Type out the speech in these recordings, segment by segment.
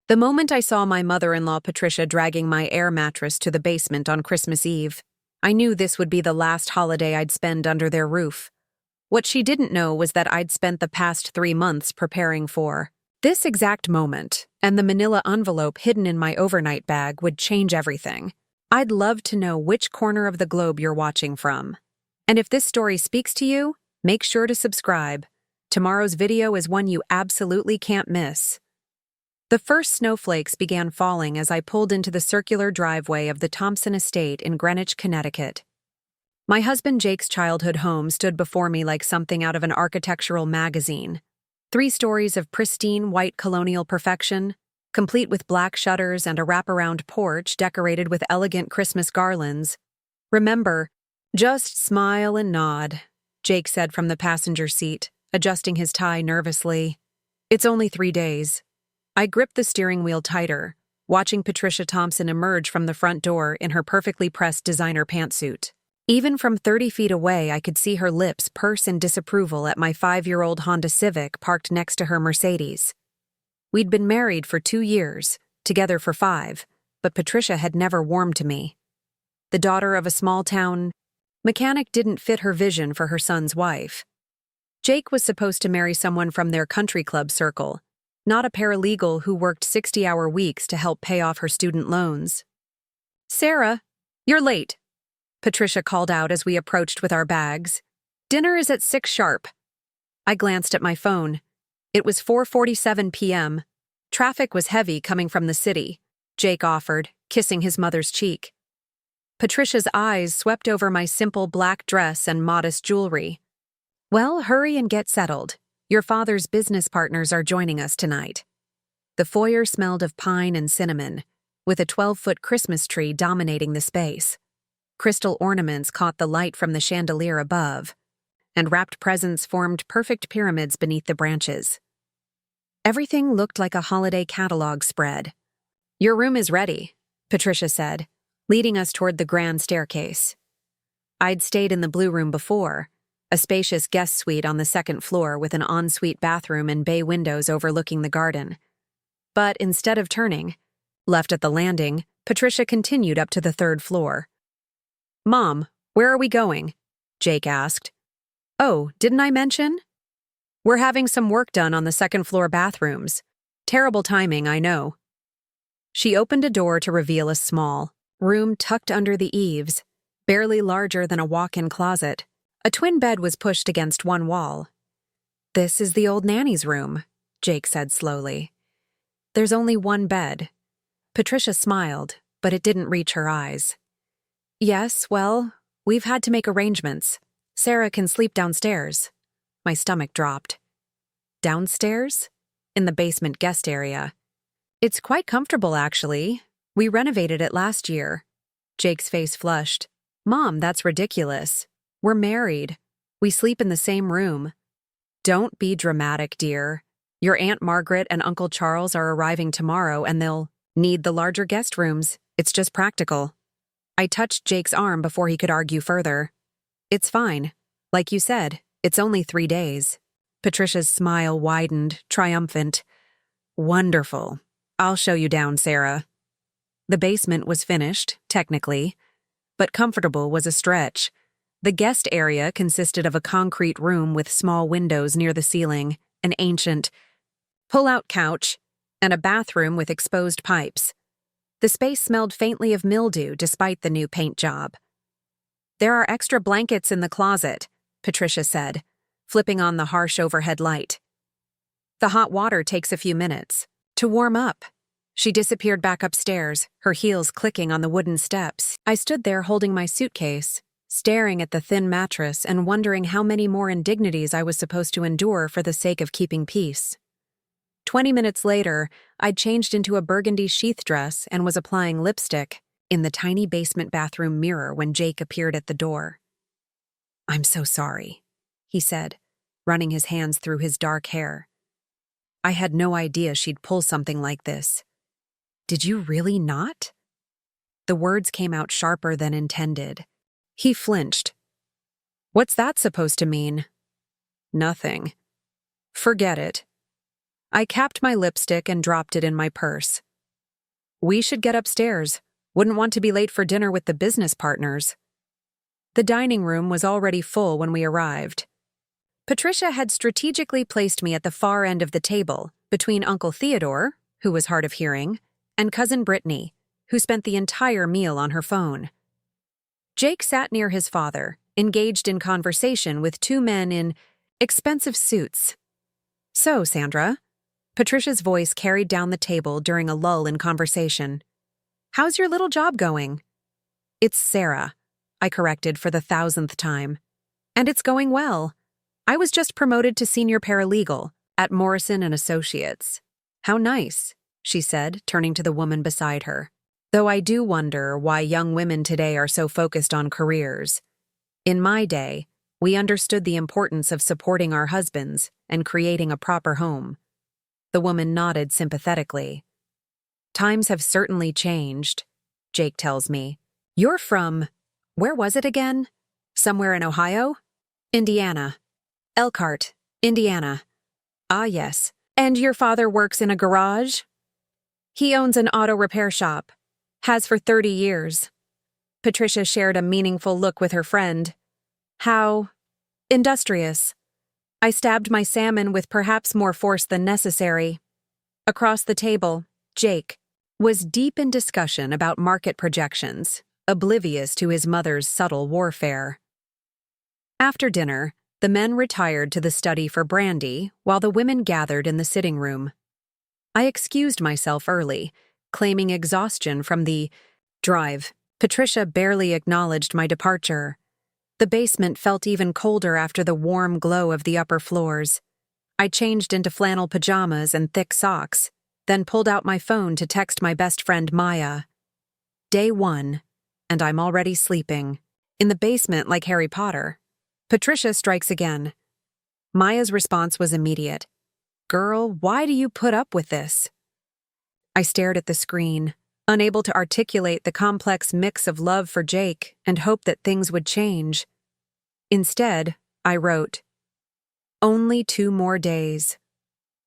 The moment I saw my mother-in-law Patricia dragging my air mattress to the basement on Christmas Eve, I knew this would be the last holiday I'd spend under their roof. What she didn't know was that I'd spent the past 3 months preparing for this exact moment, and the manila envelope hidden in my overnight bag would change everything. I'd love to know which corner of the globe you're watching from. And if this story speaks to you, make sure to subscribe. Tomorrow's video is one you absolutely can't miss. The first snowflakes began falling as I pulled into the circular driveway of the Thompson estate in Greenwich, Connecticut. My husband Jake's childhood home stood before me like something out of an architectural magazine. 3 stories of pristine white colonial perfection, complete with black shutters and a wraparound porch decorated with elegant Christmas garlands. "Remember, just smile and nod," Jake said from the passenger seat, adjusting his tie nervously. "It's only 3 days." I gripped the steering wheel tighter, watching Patricia Thompson emerge from the front door in her perfectly pressed designer pantsuit. Even from 30 feet away, I could see her lips purse in disapproval at my 5-year-old Honda Civic parked next to her Mercedes. We'd been married for 2 years, together for 5, but Patricia had never warmed to me. The daughter of a small-town mechanic didn't fit her vision for her son's wife. Jake was supposed to marry someone from their country club circle, not a paralegal who worked 60-hour weeks to help pay off her student loans. "Sarah, you're late," Patricia called out as we approached with our bags. "Dinner is at 6 sharp." I glanced at my phone. It was 4:47 p.m. Traffic was heavy coming from the city, Jake offered, kissing his mother's cheek. Patricia's eyes swept over my simple black dress and modest jewelry. "Well, hurry and get settled. Your father's business partners are joining us tonight." The foyer smelled of pine and cinnamon, with a 12-foot Christmas tree dominating the space. Crystal ornaments caught the light from the chandelier above, and wrapped presents formed perfect pyramids beneath the branches. Everything looked like a holiday catalog spread. "Your room is ready," Patricia said, leading us toward the grand staircase. I'd stayed in the Blue Room before, a spacious guest suite on the 2nd floor with an ensuite bathroom and bay windows overlooking the garden. But instead of turning, left at the landing, Patricia continued up to the 3rd floor. "Mom, where are we going?" Jake asked. "Oh, didn't I mention? We're having some work done on the 2nd floor bathrooms. Terrible timing, I know." She opened a door to reveal a small room tucked under the eaves, barely larger than a walk-in closet. A twin bed was pushed against one wall. "This is the old nanny's room," Jake said slowly. "There's only one bed." Patricia smiled, but it didn't reach her eyes. "Yes, well, we've had to make arrangements. Sarah can sleep downstairs." My stomach dropped. "Downstairs?" "In the basement guest area. It's quite comfortable, actually. We renovated it last year." Jake's face flushed. "Mom, that's ridiculous. We're married. We sleep in the same room." "Don't be dramatic, dear. Your Aunt Margaret and Uncle Charles are arriving tomorrow and they'll need the larger guest rooms. It's just practical." I touched Jake's arm before he could argue further. "It's fine. Like you said, it's only 3 days. Patricia's smile widened, triumphant. "Wonderful. I'll show you down, Sarah." The basement was finished, technically, but comfortable was a stretch. The guest area consisted of a concrete room with small windows near the ceiling, an ancient pull-out couch, and a bathroom with exposed pipes. The space smelled faintly of mildew despite the new paint job. "There are extra blankets in the closet," Patricia said, flipping on the harsh overhead light. "The hot water takes a few minutes to warm up." She disappeared back upstairs, her heels clicking on the wooden steps. I stood there holding my suitcase, staring at the thin mattress and wondering how many more indignities I was supposed to endure for the sake of keeping peace. 20 minutes later, I'd changed into a burgundy sheath dress and was applying lipstick in the tiny basement bathroom mirror when Jake appeared at the door. "I'm so sorry," he said, running his hands through his dark hair. "I had no idea she'd pull something like this." "Did you really not?" The words came out sharper than intended. He flinched. "What's that supposed to mean?" "Nothing." "Forget it." I capped my lipstick and dropped it in my purse. We should get upstairs. Wouldn't want to be late for dinner with the business partners. The dining room was already full when we arrived. Patricia had strategically placed me at the far end of the table, between Uncle Theodore, who was hard of hearing, and Cousin Brittany, who spent the entire meal on her phone. Jake sat near his father, engaged in conversation with two men in expensive suits. "So, Sandra," Patricia's voice carried down the table during a lull in conversation. "How's your little job going?" "It's Sarah," I corrected for the 1,000th time. "And it's going well. I was just promoted to senior paralegal at Morrison & Associates." "How nice," she said, turning to the woman beside her. "Though I do wonder why young women today are so focused on careers. In my day, we understood the importance of supporting our husbands and creating a proper home." The woman nodded sympathetically. "Times have certainly changed," Jake tells me. "You're from, where was it again? Somewhere in Ohio?" "Indiana. Elkhart, Indiana." "Ah, yes. And your father works in a garage?" "He owns an auto repair shop. Has for 30 years. Patricia shared a meaningful look with her friend. "How industrious." I stabbed my salmon with perhaps more force than necessary. Across the table, Jake was deep in discussion about market projections, oblivious to his mother's subtle warfare. After dinner, the men retired to the study for brandy while the women gathered in the sitting room. I excused myself early, claiming exhaustion from the drive. Patricia barely acknowledged my departure. The basement felt even colder after the warm glow of the upper floors. I changed into flannel pajamas and thick socks, then pulled out my phone to text my best friend Maya. Day 1, and I'm already sleeping. In the basement like Harry Potter. Patricia strikes again. Maya's response was immediate. "Girl, why do you put up with this?" I stared at the screen, unable to articulate the complex mix of love for Jake and hope that things would change. Instead, I wrote, "Only 2 more days."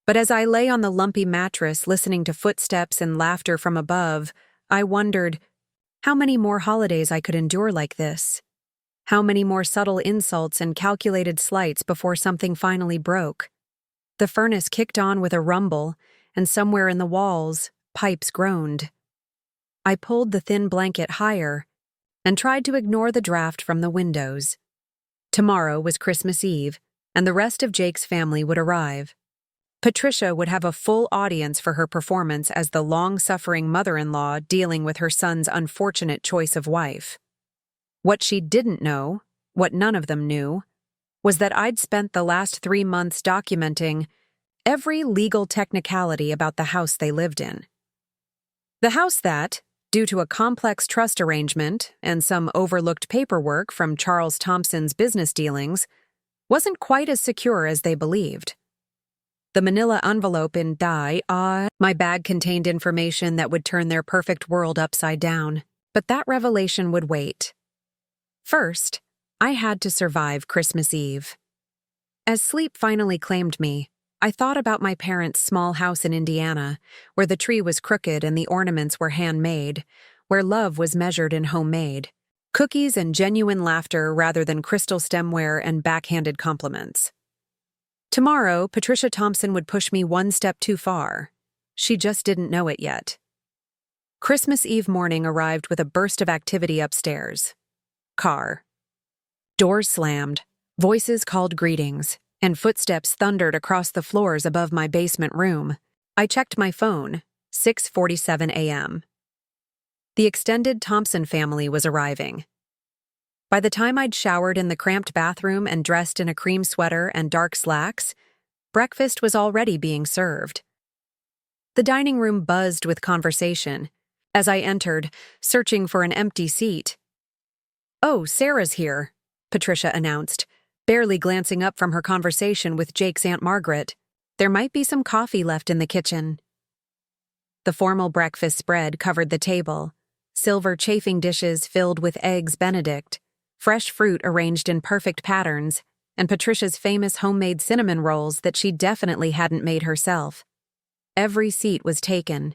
But as I lay on the lumpy mattress listening to footsteps and laughter from above, I wondered how many more holidays I could endure like this. How many more subtle insults and calculated slights before something finally broke. The furnace kicked on with a rumble, and somewhere in the walls, pipes groaned. I pulled the thin blanket higher and tried to ignore the draft from the windows. Tomorrow was Christmas Eve, and the rest of Jake's family would arrive. Patricia would have a full audience for her performance as the long-suffering mother-in-law dealing with her son's unfortunate choice of wife. What she didn't know, what none of them knew, was that I'd spent the last 3 months documenting every legal technicality about the house they lived in. The house that, due to a complex trust arrangement and some overlooked paperwork from Charles Thompson's business dealings, wasn't quite as secure as they believed. The manila envelope in my bag contained information that would turn their perfect world upside down, but that revelation would wait. First, I had to survive Christmas Eve. As sleep finally claimed me, I thought about my parents' small house in Indiana, where the tree was crooked and the ornaments were handmade, where love was measured in homemade, cookies and genuine laughter rather than crystal stemware and backhanded compliments. Tomorrow, Patricia Thompson would push me 1 step too far. She just didn't know it yet. Christmas Eve morning arrived with a burst of activity upstairs. Car. Doors slammed, voices called greetings, and footsteps thundered across the floors above my basement room. I checked my phone, 6:47 a.m. The extended Thompson family was arriving. By the time I'd showered in the cramped bathroom and dressed in a cream sweater and dark slacks, breakfast was already being served. The dining room buzzed with conversation. As I entered, searching for an empty seat. "Oh, Sarah's here," Patricia announced, barely glancing up from her conversation with Jake's Aunt Margaret. "There might be some coffee left in the kitchen." The formal breakfast spread covered the table, silver chafing dishes filled with eggs Benedict, fresh fruit arranged in perfect patterns, and Patricia's famous homemade cinnamon rolls that she definitely hadn't made herself. Every seat was taken.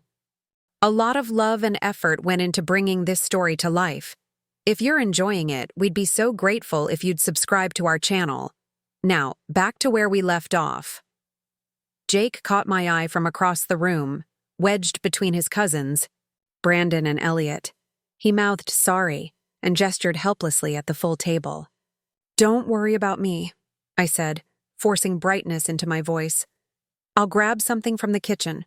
A lot of love and effort went into bringing this story to life. If you're enjoying it, we'd be so grateful if you'd subscribe to our channel. Now, back to where we left off. Jake caught my eye from across the room, wedged between his cousins, Brandon and Elliot. He mouthed sorry and gestured helplessly at the full table. "Don't worry about me," I said, forcing brightness into my voice. "I'll grab something from the kitchen."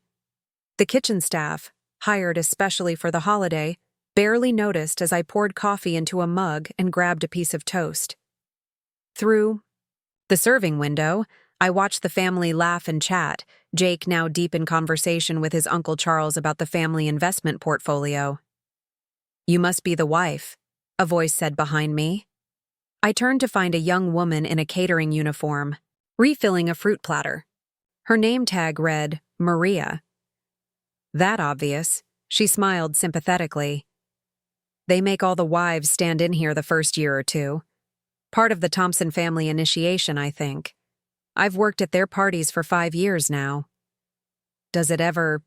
The kitchen staff, hired especially for the holiday, barely noticed as I poured coffee into a mug and grabbed a piece of toast. Through the serving window, I watched the family laugh and chat, Jake now deep in conversation with his Uncle Charles about the family investment portfolio. "You must be the wife," a voice said behind me. I turned to find a young woman in a catering uniform, refilling a fruit platter. Her name tag read, Maria. That obvious, she smiled sympathetically. "They make all the wives stand in here the first year or two. Part of the Thompson family initiation, I think. I've worked at their parties for 5 years now." "Does it ever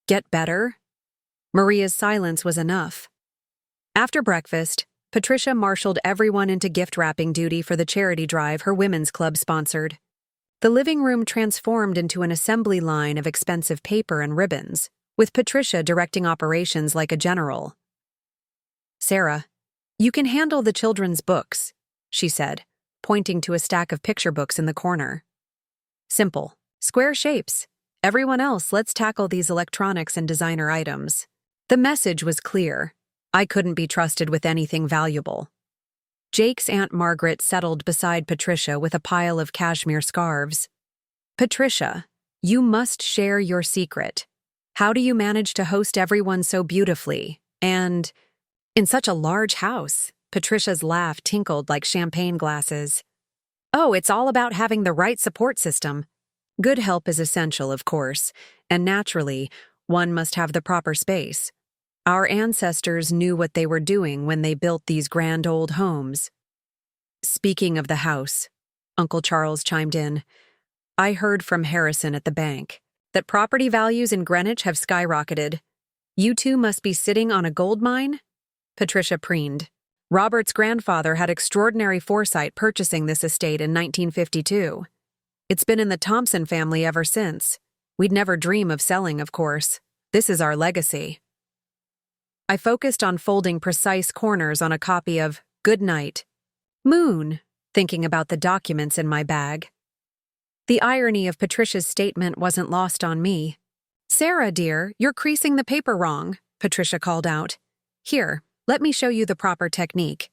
get better?" Maria's silence was enough. After breakfast, Patricia marshaled everyone into gift wrapping duty for the charity drive her women's club sponsored. The living room transformed into an assembly line of expensive paper and ribbons, with Patricia directing operations like a general. "Sarah, you can handle the children's books," she said, pointing to a stack of picture books in the corner. "Simple, square shapes. Everyone else, let's tackle these electronics and designer items." The message was clear. I couldn't be trusted with anything valuable. Jake's Aunt Margaret settled beside Patricia with a pile of cashmere scarves. "Patricia, you must share your secret. How do you manage to host everyone so beautifully? And in such a large house?" Patricia's laugh tinkled like champagne glasses. "Oh, it's all about having the right support system. Good help is essential, of course, and naturally, one must have the proper space. Our ancestors knew what they were doing when they built these grand old homes." "Speaking of the house," Uncle Charles chimed in, "I heard from Harrison at the bank that property values in Greenwich have skyrocketed. You two must be sitting on a gold mine?" Patricia preened. "Robert's grandfather had extraordinary foresight purchasing this estate in 1952. It's been in the Thompson family ever since. We'd never dream of selling, of course. This is our legacy." I focused on folding precise corners on a copy of Good Night, Moon, thinking about the documents in my bag. The irony of Patricia's statement wasn't lost on me. "Sarah, dear, you're creasing the paper wrong," Patricia called out. "Here, let me show you the proper technique."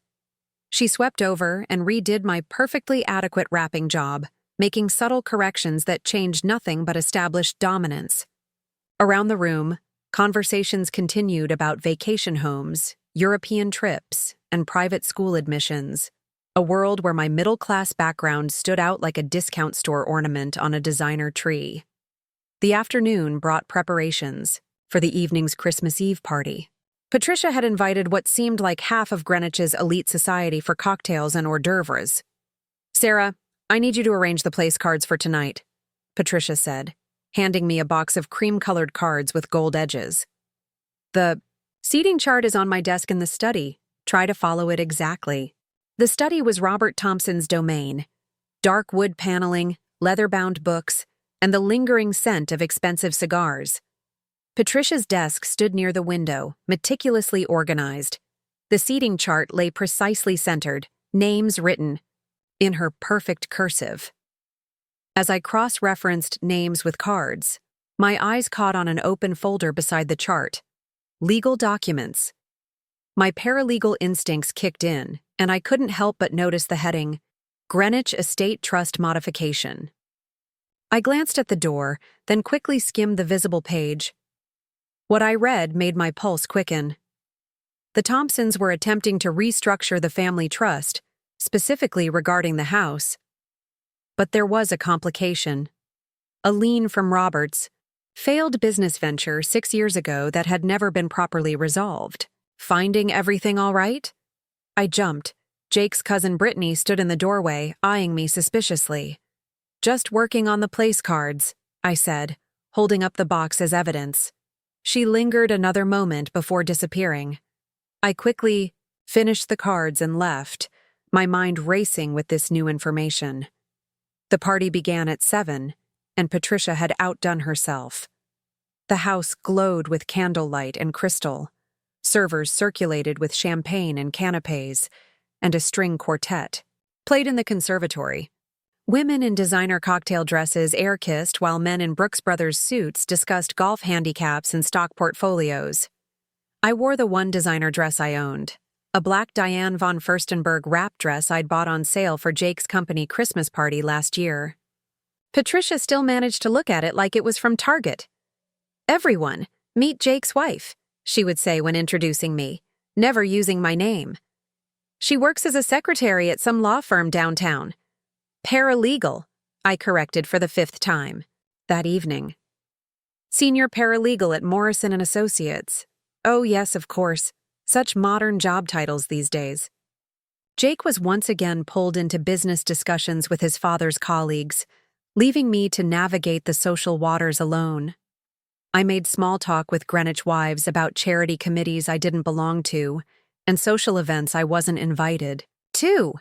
She swept over and redid my perfectly adequate wrapping job, making subtle corrections that changed nothing but established dominance. Around the room, conversations continued about vacation homes, European trips, and private school admissions, a world where my middle-class background stood out like a discount store ornament on a designer tree. The afternoon brought preparations for the evening's Christmas Eve party. Patricia had invited what seemed like half of Greenwich's elite society for cocktails and hors d'oeuvres. "Sarah, I need you to arrange the place cards for tonight," Patricia said, handing me a box of cream-colored cards with gold edges. "The seating chart is on my desk in the study. Try to follow it exactly." The study was Robert Thompson's domain. Dark wood paneling, leather-bound books, and the lingering scent of expensive cigars. Patricia's desk stood near the window, meticulously organized. The seating chart lay precisely centered, names written in her perfect cursive. As I cross-referenced names with cards, my eyes caught on an open folder beside the chart. Legal documents. My paralegal instincts kicked in, and I couldn't help but notice the heading, Greenwich Estate Trust Modification. I glanced at the door, then quickly skimmed the visible page. What I read made my pulse quicken. The Thompsons were attempting to restructure the family trust, specifically regarding the house. But there was a complication. A lien from Robert's failed business venture 6 years ago that had never been properly resolved. Finding everything all right? I jumped. Jake's cousin Brittany stood in the doorway, eyeing me suspiciously. "Just working on the place cards," I said, holding up the box as evidence. She lingered another moment before disappearing. I quickly finished the cards and left, my mind racing with this new information. The party began at 7, and Patricia had outdone herself. The house glowed with candlelight and crystal. Servers circulated with champagne and canapes, and a string quartet played in the conservatory. Women in designer cocktail dresses air-kissed while men in Brooks Brothers suits discussed golf handicaps and stock portfolios. I wore the one designer dress I owned, a black Diane von Furstenberg wrap dress I'd bought on sale for Jake's company Christmas party last year. Patricia still managed to look at it like it was from Target. "Everyone, meet Jake's wife," she would say when introducing me, never using my name. "She works as a secretary at some law firm downtown." "Paralegal," I corrected for the 5th time that evening. "Senior paralegal at Morrison & Associates." Oh yes, of course. Such modern job titles these days. Jake was once again pulled into business discussions with his father's colleagues, leaving me to navigate the social waters alone. I made small talk with Greenwich wives about charity committees I didn't belong to and social events I wasn't invited to.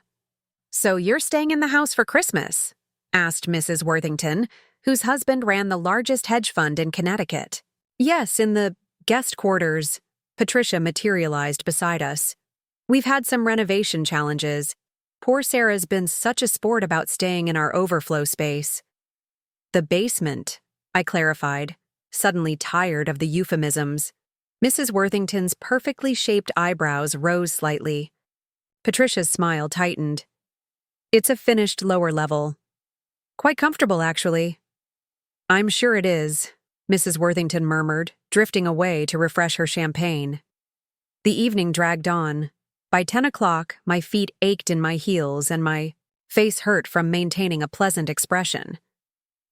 "So you're staying in the house for Christmas?" asked Mrs. Worthington, whose husband ran the largest hedge fund in Connecticut. "Yes, in the guest quarters." Patricia materialized beside us. "We've had some renovation challenges. Poor Sarah's been such a sport about staying in our overflow space." "The basement," I clarified, suddenly tired of the euphemisms. Mrs. Worthington's perfectly shaped eyebrows rose slightly. Patricia's smile tightened. "It's a finished lower level. Quite comfortable, actually." "I'm sure it is," Mrs. Worthington murmured, drifting away to refresh her champagne. The evening dragged on. By 10 o'clock, my feet ached in my heels and my face hurt from maintaining a pleasant expression.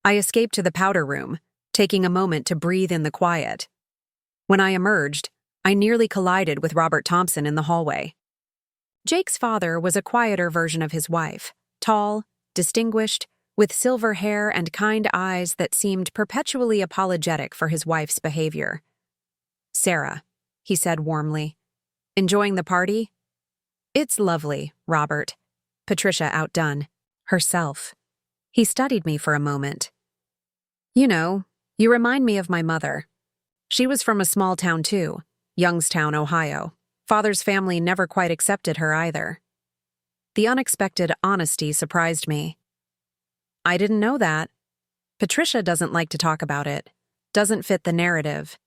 I escaped to the powder room, taking a moment to breathe in the quiet. When I emerged, I nearly collided with Robert Thompson in the hallway. Jake's father was a quieter version of his wife, tall, distinguished, with silver hair and kind eyes that seemed perpetually apologetic for his wife's behavior. "Sarah," he said warmly. "Enjoying the party?" "It's lovely, Robert." Patricia outdone herself. He studied me for a moment. "You know, you remind me of my mother. She was from a small town too, Youngstown, Ohio. Father's family never quite accepted her either." The unexpected honesty surprised me. "I didn't know that." "Patricia doesn't like to talk about it. Doesn't fit the narrative."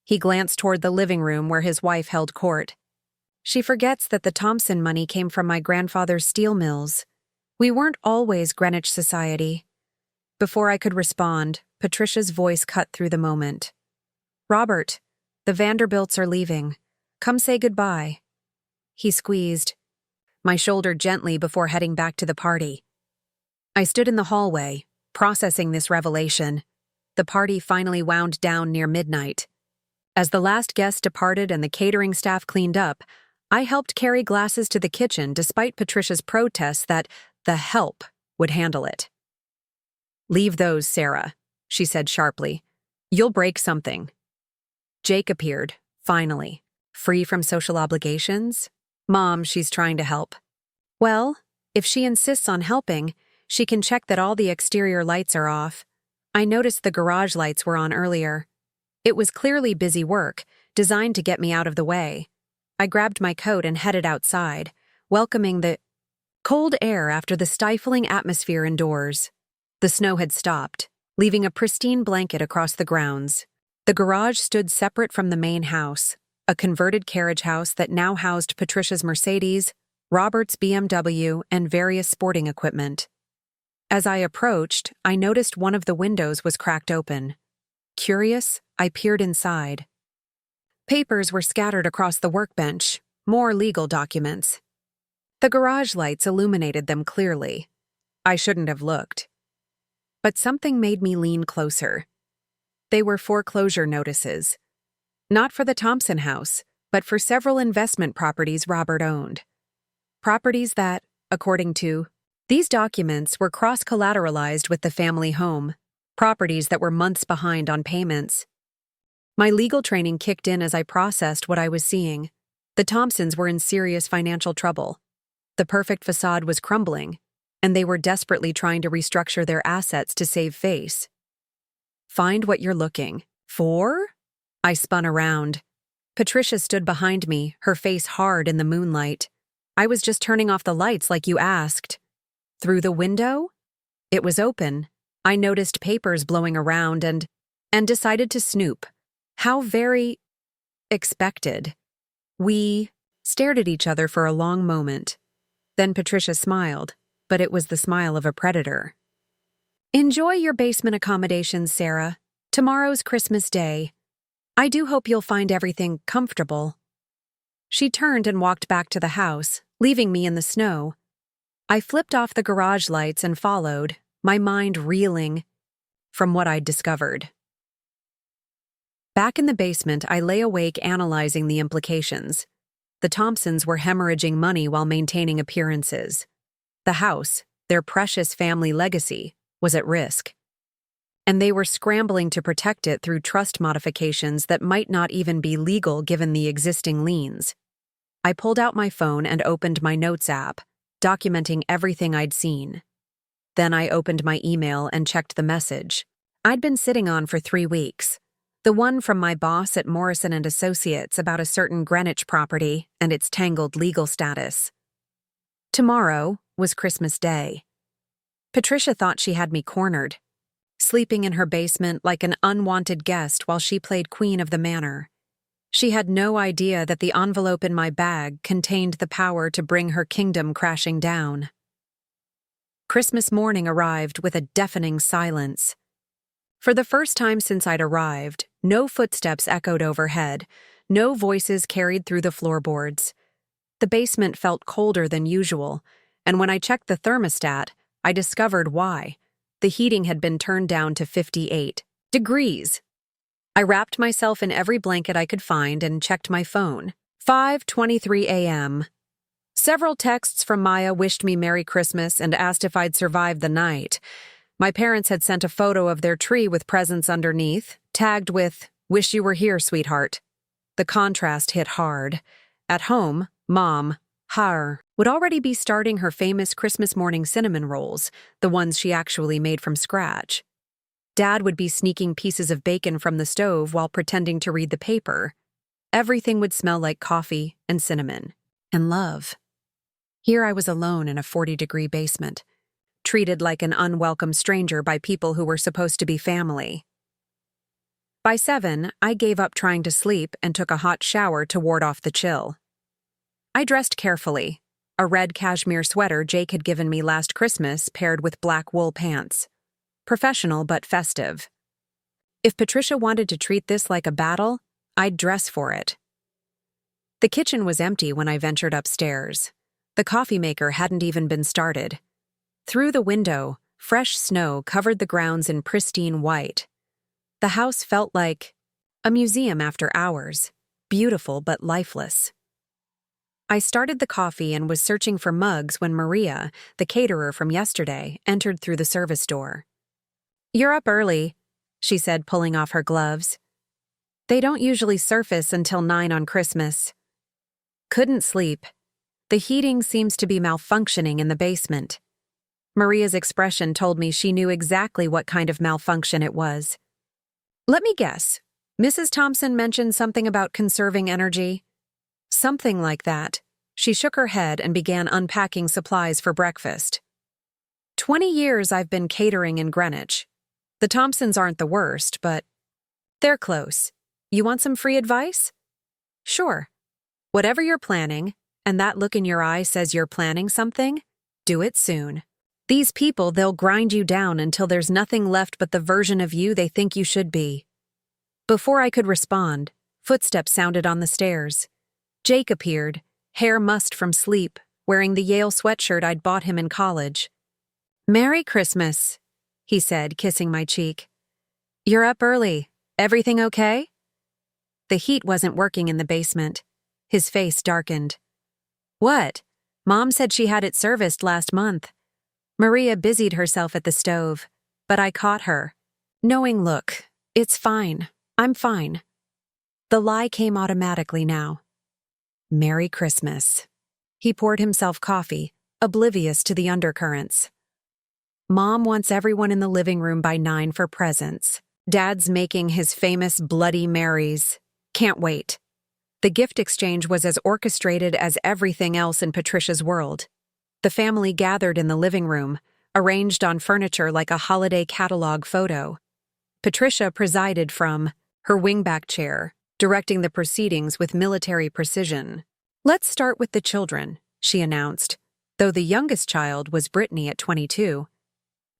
He glanced toward the living room where his wife held court. "She forgets that the Thompson money came from my grandfather's steel mills. We weren't always Greenwich society." Before I could respond, Patricia's voice cut through the moment. "Robert, the Vanderbilts are leaving. Come say goodbye." He squeezed my shoulder gently before heading back to the party. I stood in the hallway, processing this revelation. The party finally wound down near midnight. As the last guest departed and the catering staff cleaned up, I helped carry glasses to the kitchen despite Patricia's protests that the help would handle it. "Leave those, Sarah," she said sharply. "You'll break something." Jake appeared, finally. Free from social obligations? "Mom, she's trying to help." "Well, if she insists on helping, she can check that all the exterior lights are off. I noticed the garage lights were on earlier. It was clearly busy work, designed to get me out of the way. I grabbed my coat and headed outside, welcoming the cold air after the stifling atmosphere indoors. The snow had stopped, leaving a pristine blanket across the grounds. The garage stood separate from the main house, a converted carriage house that now housed Patricia's Mercedes, Robert's BMW, and various sporting equipment. As I approached, I noticed one of the windows was cracked open. Curious, I peered inside. Papers were scattered across the workbench, more legal documents. The garage lights illuminated them clearly. I shouldn't have looked. But something made me lean closer. They were foreclosure notices. Not for the Thompson house, but for several investment properties Robert owned. Properties that, according to these documents, were cross-collateralized with the family home. properties that were months behind on payments. My legal training kicked in as I processed what I was seeing. The Thompsons were in serious financial trouble. The perfect facade was crumbling, and they were desperately trying to restructure their assets to save face. "Find what you're looking for?" I spun around. Patricia stood behind me, her face hard in the moonlight. "I was just turning off the lights like you asked." "Through the window?" It was open. I noticed papers blowing around and decided to snoop. How very expected. We stared at each other for a long moment. Then Patricia smiled, but it was the smile of a predator. "Enjoy your basement accommodations, Sarah. Tomorrow's Christmas Day. I do hope you'll find everything comfortable." She turned and walked back to the house, leaving me in the snow. I flipped off the garage lights and followed, my mind reeling from what I'd discovered. Back in the basement, I lay awake analyzing the implications. The Thompsons were hemorrhaging money while maintaining appearances. The house, their precious family legacy, was at risk. And they were scrambling to protect it through trust modifications that might not even be legal given the existing liens. I pulled out my phone and opened my notes app, documenting everything I'd seen. Then I opened my email and checked the message I'd been sitting on for 3 weeks. The one from my boss at Morrison & Associates about a certain Greenwich property and its tangled legal status. Tomorrow was Christmas Day. Patricia thought she had me cornered, sleeping in her basement like an unwanted guest while she played queen of the manor. She had no idea that the envelope in my bag contained the power to bring her kingdom crashing down. Christmas morning arrived with a deafening silence. For the first time since I'd arrived, no footsteps echoed overhead, no voices carried through the floorboards. The basement felt colder than usual, and when I checked the thermostat, I discovered why. The heating had been turned down to 58 degrees. I wrapped myself in every blanket I could find and checked my phone. 5:23 a.m. Several texts from Maya wished me Merry Christmas and asked if I'd survived the night. My parents had sent a photo of their tree with presents underneath, tagged with, "Wish you were here, sweetheart." The contrast hit hard. At home, Mom, would already be starting her famous Christmas morning cinnamon rolls, the ones she actually made from scratch. Dad would be sneaking pieces of bacon from the stove while pretending to read the paper. Everything would smell like coffee and cinnamon and love. Here I was alone in a 40-degree basement, treated like an unwelcome stranger by people who were supposed to be family. By 7, I gave up trying to sleep and took a hot shower to ward off the chill. I dressed carefully, a red cashmere sweater Jake had given me last Christmas paired with black wool pants. Professional but festive. If Patricia wanted to treat this like a battle, I'd dress for it. The kitchen was empty when I ventured upstairs. The coffee maker hadn't even been started. Through the window, fresh snow covered the grounds in pristine white. The house felt like a museum after hours, beautiful but lifeless. I started the coffee and was searching for mugs when Maria, the caterer from yesterday, entered through the service door. "You're up early," she said, pulling off her gloves. "They don't usually surface until 9 on Christmas." Couldn't sleep. The heating seems to be malfunctioning in the basement. Maria's expression told me she knew exactly what kind of malfunction it was. "Let me guess. Mrs. Thompson mentioned something about conserving energy?" "Something like that." She shook her head and began unpacking supplies for breakfast. 20 years I've been catering in Greenwich. The Thompsons aren't the worst, but they're close. You want some free advice? Sure. Whatever you're planning, and that look in your eye says you're planning something, do it soon. These people, they'll grind you down until there's nothing left but the version of you they think you should be. Before I could respond, footsteps sounded on the stairs. Jake appeared, hair mussed from sleep, wearing the Yale sweatshirt I'd bought him in college. "Merry Christmas," he said, kissing my cheek. "You're up early. Everything okay?" The heat wasn't working in the basement. His face darkened. "What? Mom said she had it serviced last month." Maria busied herself at the stove, but I caught her. knowing look. It's fine. I'm fine. The lie came automatically now. Merry Christmas. He poured himself coffee, oblivious to the undercurrents. Mom wants everyone in the living room by 9 for presents. Dad's making his famous Bloody Marys. Can't wait. The gift exchange was as orchestrated as everything else in Patricia's world. The family gathered in the living room, arranged on furniture like a holiday catalog photo. Patricia presided from her wingback chair, directing the proceedings with military precision. Let's start with the children, she announced, though the youngest child was Brittany at 22.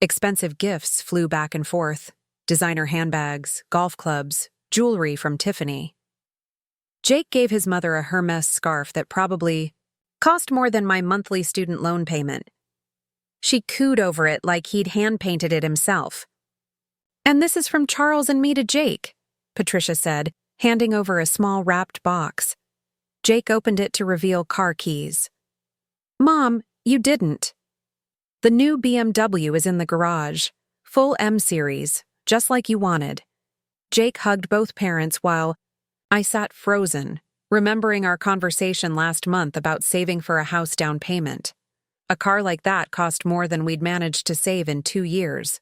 Expensive gifts flew back and forth, designer handbags, golf clubs, jewelry from Tiffany. Jake gave his mother a Hermes scarf that probably cost more than my monthly student loan payment. She cooed over it like he'd hand-painted it himself. And this is from Charles and me to Jake, Patricia said, handing over a small wrapped box. Jake opened it to reveal car keys. Mom, you didn't. The new BMW is in the garage, full M series, just like you wanted. Jake hugged both parents while I sat frozen, remembering our conversation last month about saving for a house down payment. A car like that cost more than we'd managed to save in 2 years.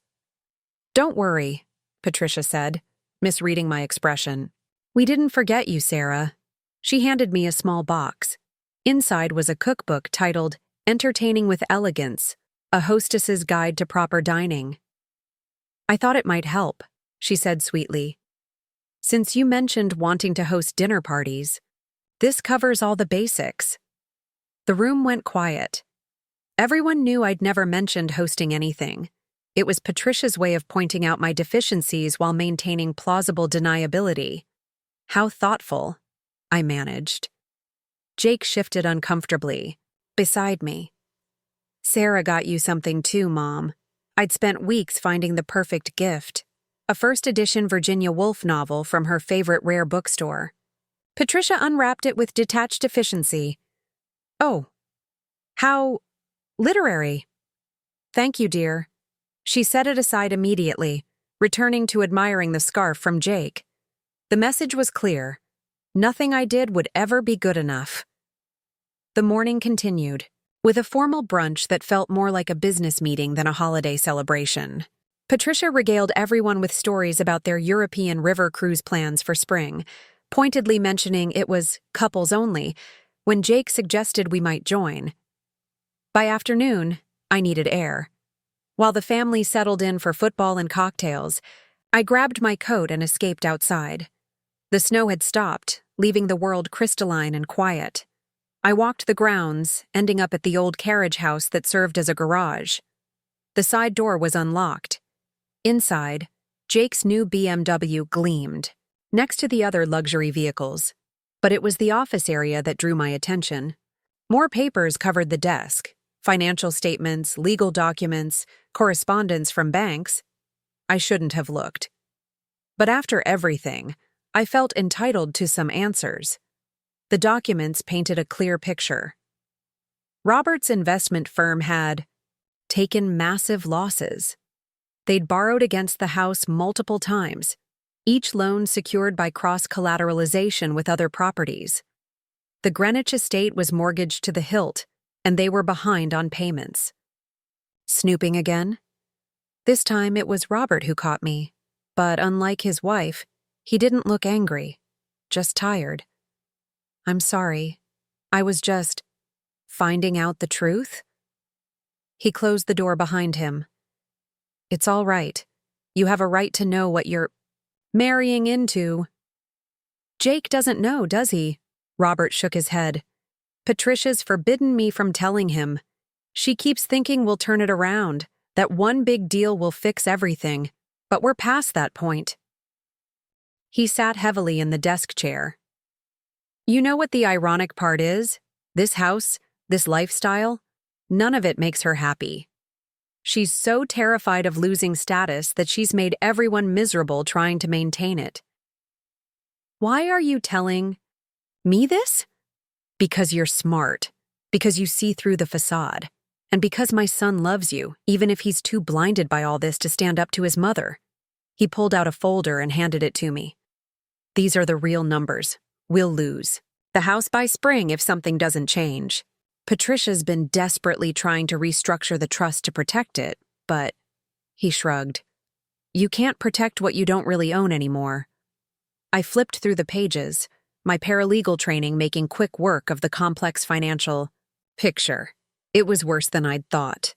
Don't worry, Patricia said, misreading my expression. We didn't forget you, Sarah. She handed me a small box. Inside was a cookbook titled Entertaining with Elegance, a hostess's guide to proper dining. I thought it might help, she said sweetly. Since you mentioned wanting to host dinner parties, this covers all the basics. The room went quiet. Everyone knew I'd never mentioned hosting anything. It was Patricia's way of pointing out my deficiencies while maintaining plausible deniability. How thoughtful, I managed. Jake shifted uncomfortably, beside me. Sarah got you something too, Mom. I'd spent weeks finding the perfect gift. A first-edition Virginia Woolf novel from her favorite rare bookstore. Patricia unwrapped it with detached efficiency. Oh, how literary. Thank you, dear. She set it aside immediately, returning to admiring the scarf from Jake. The message was clear. Nothing I did would ever be good enough. The morning continued, with a formal brunch that felt more like a business meeting than a holiday celebration. Patricia regaled everyone with stories about their European river cruise plans for spring, pointedly mentioning it was couples only, when Jake suggested we might join. By afternoon, I needed air. While the family settled in for football and cocktails, I grabbed my coat and escaped outside. The snow had stopped, leaving the world crystalline and quiet. I walked the grounds, ending up at the old carriage house that served as a garage. The side door was unlocked. Inside, Jake's new BMW gleamed, next to the other luxury vehicles. But it was the office area that drew my attention. More papers covered the desk, financial statements, legal documents, correspondence from banks. I shouldn't have looked. But after everything, I felt entitled to some answers. The documents painted a clear picture. Robert's investment firm had taken massive losses. They'd borrowed against the house multiple times, each loan secured by cross-collateralization with other properties. The Greenwich estate was mortgaged to the hilt, and they were behind on payments. Snooping again? This time it was Robert who caught me, but unlike his wife, he didn't look angry, just tired. I'm sorry. I was just finding out the truth? He closed the door behind him. It's all right. You have a right to know what you're marrying into. Jake doesn't know, does he? Robert shook his head. Patricia's forbidden me from telling him. She keeps thinking we'll turn it around, that one big deal will fix everything, but we're past that point. He sat heavily in the desk chair. You know what the ironic part is? This house, this lifestyle, none of it makes her happy. She's so terrified of losing status that she's made everyone miserable trying to maintain it. Why are you telling me this? Because you're smart, because you see through the facade, and because my son loves you, even if he's too blinded by all this to stand up to his mother. He pulled out a folder and handed it to me. These are the real numbers. We'll lose the house by spring if something doesn't change. Patricia's been desperately trying to restructure the trust to protect it, but he shrugged. You can't protect what you don't really own anymore. I flipped through the pages, my paralegal training making quick work of the complex financial picture. It was worse than I'd thought.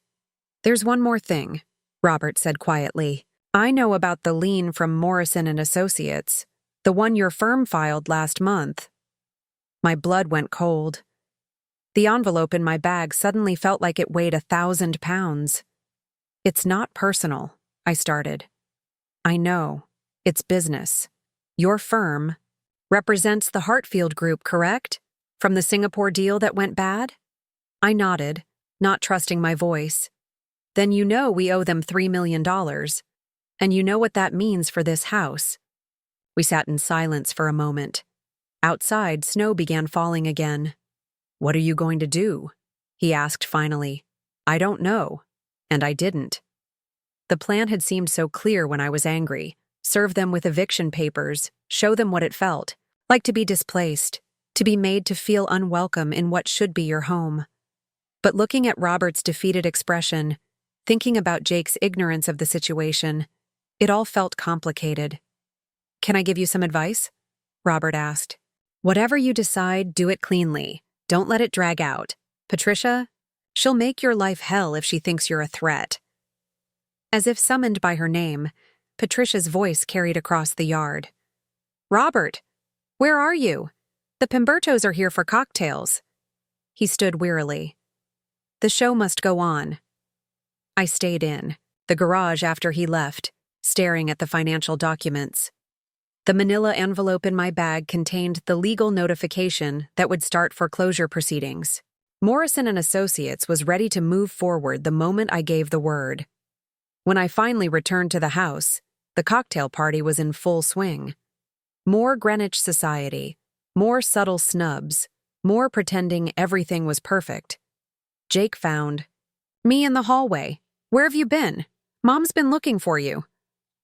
There's one more thing, Robert said quietly. I know about the lien from Morrison and Associates, the one your firm filed last month. My blood went cold. The envelope in my bag suddenly felt like it weighed 1,000 pounds. It's not personal, I started. I know. It's business. Your firm represents the Hartfield Group, correct? From the Singapore deal that went bad? I nodded, not trusting my voice. Then you know we owe them $3 million. And you know what that means for this house. We sat in silence for a moment. Outside, snow began falling again. What are you going to do? He asked finally. I don't know. And I didn't. The plan had seemed so clear when I was angry. Serve them with eviction papers, show them what it felt like to be displaced, to be made to feel unwelcome in what should be your home. But looking at Robert's defeated expression, thinking about Jake's ignorance of the situation, it all felt complicated. Can I give you some advice? Robert asked. Whatever you decide, do it cleanly. Don't let it drag out. Patricia, she'll make your life hell if she thinks you're a threat. As if summoned by her name, Patricia's voice carried across the yard. Robert, where are you? The Pembertos are here for cocktails. He stood wearily. The show must go on. I stayed in the garage after he left, staring at the financial documents. The manila envelope in my bag contained the legal notification that would start foreclosure proceedings. Morrison and Associates was ready to move forward the moment I gave the word. When I finally returned to the house, the cocktail party was in full swing. More Greenwich society, more subtle snubs, more pretending everything was perfect. Jake found me in the hallway. Where have you been? Mom's been looking for you.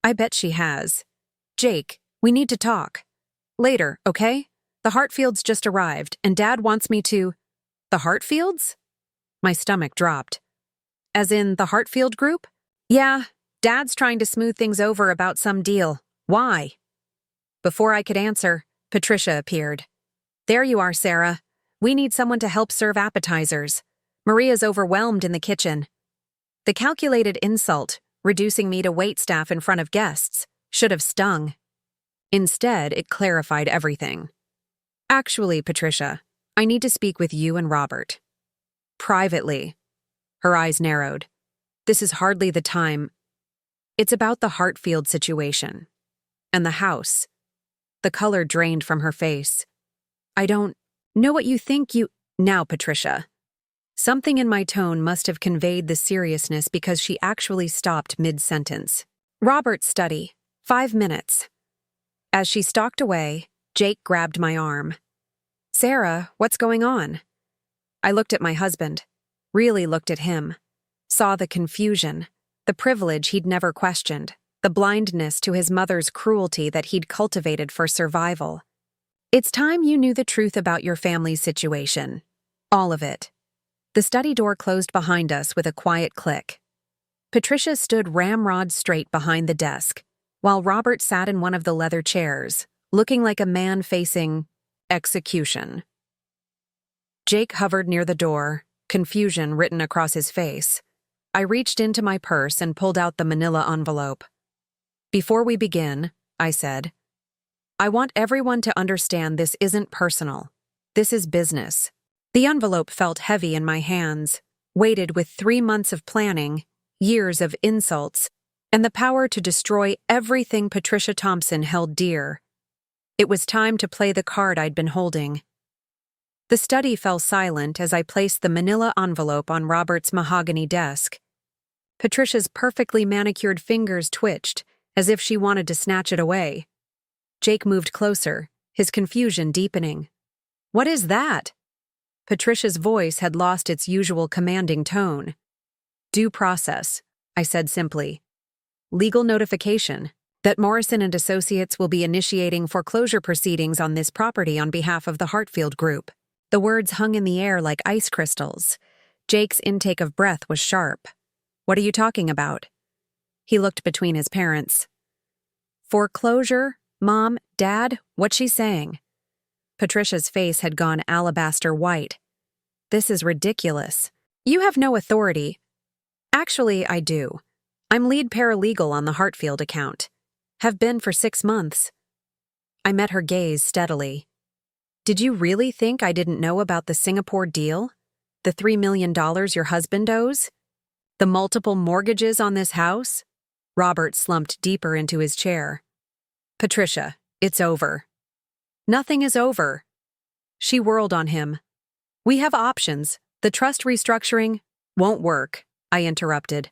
I bet she has. Jake, we need to talk. Later, okay? The Hartfields just arrived, and Dad wants me to… The Hartfields? My stomach dropped. As in the Hartfield Group? Yeah, Dad's trying to smooth things over about some deal. Why? Before I could answer, Patricia appeared. There you are, Sarah. We need someone to help serve appetizers. Maria's overwhelmed in the kitchen. The calculated insult, reducing me to waitstaff in front of guests, should have stung. Instead, it clarified everything. Actually, Patricia, I need to speak with you and Robert. Privately. Her eyes narrowed. This is hardly the time. It's about the Hartfield situation. And the house. The color drained from her face. I don't know what you think you… Now, Patricia. Something in my tone must have conveyed the seriousness because she actually stopped mid-sentence. Robert's study. 5 minutes. As she stalked away, Jake grabbed my arm. Sarah, what's going on? I looked at my husband. Really looked at him. Saw the confusion, the privilege he'd never questioned, the blindness to his mother's cruelty that he'd cultivated for survival. It's time you knew the truth about your family's situation. All of it. The study door closed behind us with a quiet click. Patricia stood ramrod straight behind the desk, while Robert sat in one of the leather chairs, looking like a man facing execution. Jake hovered near the door, confusion written across his face. I reached into my purse and pulled out the manila envelope. Before we begin, I said, I want everyone to understand this isn't personal. This is business. The envelope felt heavy in my hands, weighted with 3 months of planning, years of insults, and the power to destroy everything Patricia Thompson held dear. It was time to play the card I'd been holding. The study fell silent as I placed the manila envelope on Robert's mahogany desk. Patricia's perfectly manicured fingers twitched, as if she wanted to snatch it away. Jake moved closer, his confusion deepening. What is that? Patricia's voice had lost its usual commanding tone. Due process, I said simply. Legal notification. That Morrison and Associates will be initiating foreclosure proceedings on this property on behalf of the Hartfield Group. The words hung in the air like ice crystals. Jake's intake of breath was sharp. What are you talking about? He looked between his parents. Foreclosure? Mom? Dad? What's she saying? Patricia's face had gone alabaster white. This is ridiculous. You have no authority. Actually, I do. I'm lead paralegal on the Hartfield account. Have been for 6 months. I met her gaze steadily. Did you really think I didn't know about the Singapore deal? The $3 million your husband owes? The multiple mortgages on this house? Robert slumped deeper into his chair. Patricia, it's over. Nothing is over. She whirled on him. We have options. The trust restructuring won't work, I interrupted.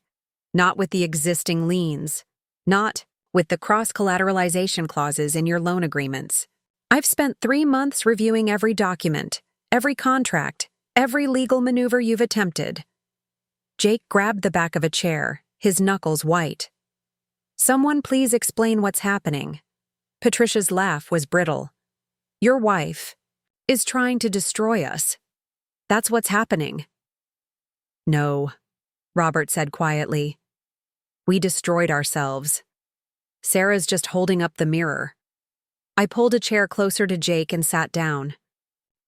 Not with the existing liens. Not with the cross-collateralization clauses in your loan agreements. I've spent 3 months reviewing every document, every contract, every legal maneuver you've attempted. Jake grabbed the back of a chair, his knuckles white. Someone please explain what's happening. Patricia's laugh was brittle. Your wife is trying to destroy us. That's what's happening. No, Robert said quietly. We destroyed ourselves. Sarah's just holding up the mirror. I pulled a chair closer to Jake and sat down.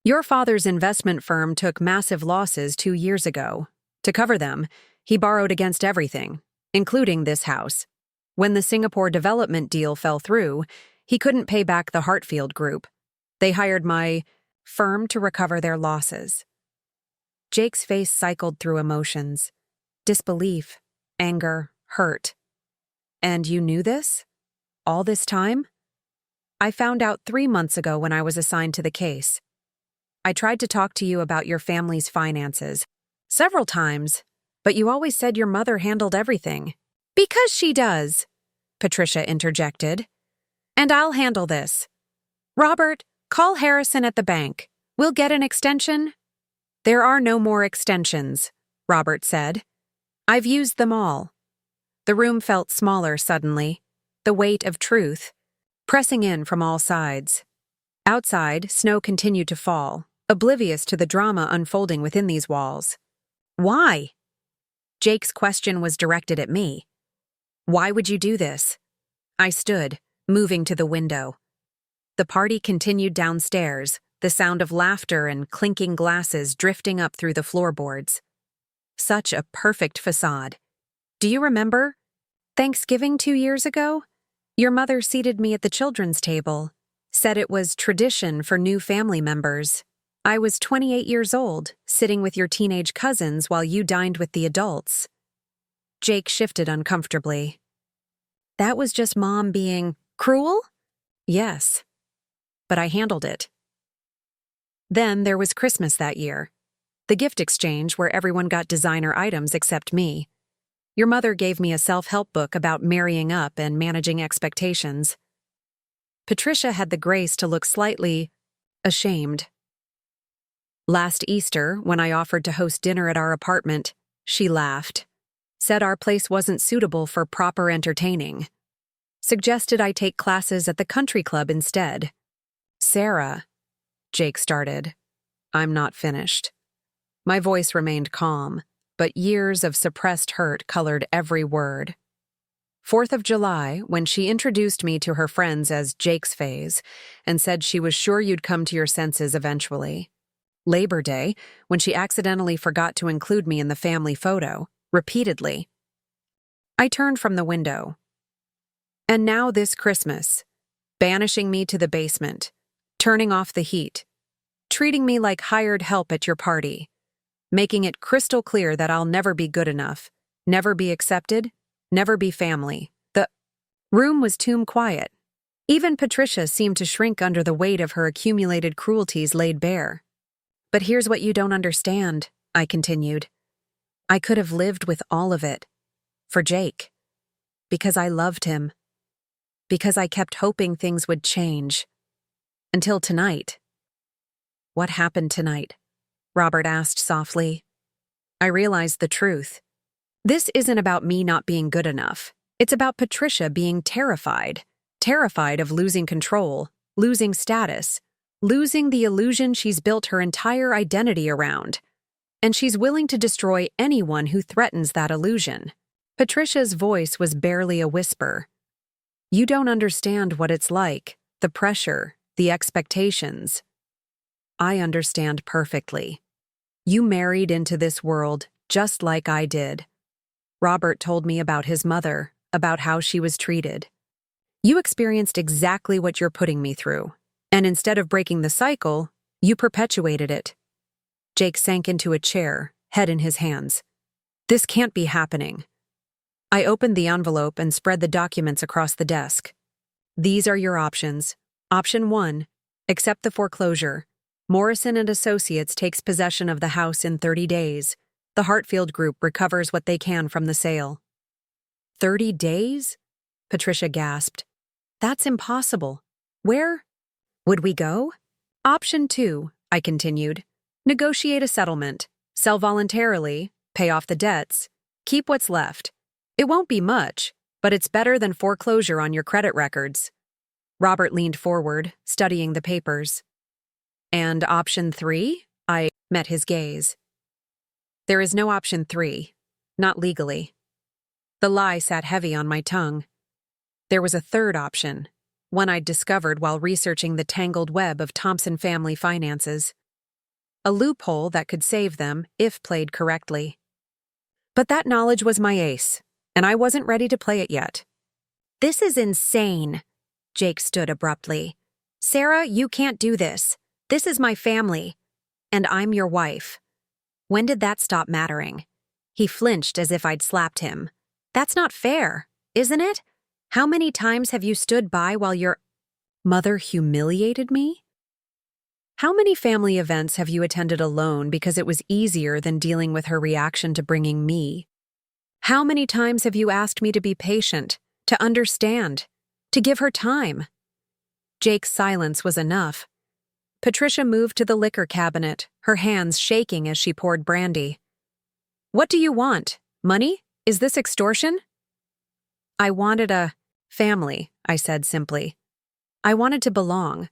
Your father's investment firm took massive losses 2 years ago. To cover them, he borrowed against everything, including this house. When the Singapore development deal fell through, he couldn't pay back the Hartfield Group. They hired my firm to recover their losses. Jake's face cycled through emotions. Disbelief, anger, hurt. And you knew this? All this time? I found out 3 months ago when I was assigned to the case. I tried to talk to you about your family's finances several times, but you always said your mother handled everything. Because she does, Patricia interjected. And I'll handle this. Robert, call Harrison at the bank. We'll get an extension. There are no more extensions, Robert said. I've used them all. The room felt smaller suddenly, the weight of truth, pressing in from all sides. Outside, snow continued to fall, oblivious to the drama unfolding within these walls. Why? Jake's question was directed at me. Why would you do this? I stood, moving to the window. The party continued downstairs, the sound of laughter and clinking glasses drifting up through the floorboards. Such a perfect facade. Do you remember? Thanksgiving 2 years ago? Your mother seated me at the children's table, said it was tradition for new family members. I was 28 years old, sitting with your teenage cousins while you dined with the adults. Jake shifted uncomfortably. That was just Mom being cruel? Yes, but I handled it. Then there was Christmas that year. The gift exchange where everyone got designer items except me. Your mother gave me a self-help book about marrying up and managing expectations. Patricia had the grace to look slightly ashamed. Last Easter, when I offered to host dinner at our apartment, she laughed, said our place wasn't suitable for proper entertaining, suggested I take classes at the country club instead. Sarah, Jake started. I'm not finished. My voice remained calm, but years of suppressed hurt colored every word. 4th of July, when she introduced me to her friends as Jake's phase and said she was sure you'd come to your senses eventually. Labor Day, when she accidentally forgot to include me in the family photo, repeatedly. I turned from the window. And now this Christmas, banishing me to the basement, turning off the heat, treating me like hired help at your party, making it crystal clear that I'll never be good enough, never be accepted, never be family. The room was tomb quiet. Even Patricia seemed to shrink under the weight of her accumulated cruelties laid bare. But here's what you don't understand, I continued. I could have lived with all of it. For Jake. Because I loved him. Because I kept hoping things would change. Until tonight. What happened tonight? Robert asked softly. I realized the truth. This isn't about me not being good enough. It's about Patricia being terrified. Terrified of losing control, losing status, losing the illusion she's built her entire identity around. And she's willing to destroy anyone who threatens that illusion. Patricia's voice was barely a whisper. You don't understand what it's like, the pressure, the expectations. I understand perfectly. You married into this world just like I did. Robert told me about his mother, about how she was treated. You experienced exactly what you're putting me through, and instead of breaking the cycle, you perpetuated it. Jake sank into a chair, head in his hands. This can't be happening. I opened the envelope and spread the documents across the desk. These are your options. Option 1, accept the foreclosure. Morrison and Associates takes possession of the house in 30 days. The Hartfield Group recovers what they can from the sale. 30 days? Patricia gasped. That's impossible. Where would we go? Option 2, I continued. Negotiate a settlement. Sell voluntarily, pay off the debts, keep what's left. It won't be much, but it's better than foreclosure on your credit records. Robert leaned forward, studying the papers. And option 3? I met his gaze. There is no option 3, not legally. The lie sat heavy on my tongue. There was a third option, one I'd discovered while researching the tangled web of Thompson family finances. A loophole that could save them if played correctly. But that knowledge was my ace, and I wasn't ready to play it yet. This is insane, Jake stood abruptly. Sarah, you can't do this. This is my family, and I'm your wife. When did that stop mattering? He flinched as if I'd slapped him. That's not fair, isn't it? How many times have you stood by while your mother humiliated me? How many family events have you attended alone because it was easier than dealing with her reaction to bringing me? How many times have you asked me to be patient, to understand, to give her time? Jake's silence was enough. Patricia moved to the liquor cabinet, her hands shaking as she poured brandy. What do you want? Money? Is this extortion? I wanted a family, I said simply. I wanted to belong.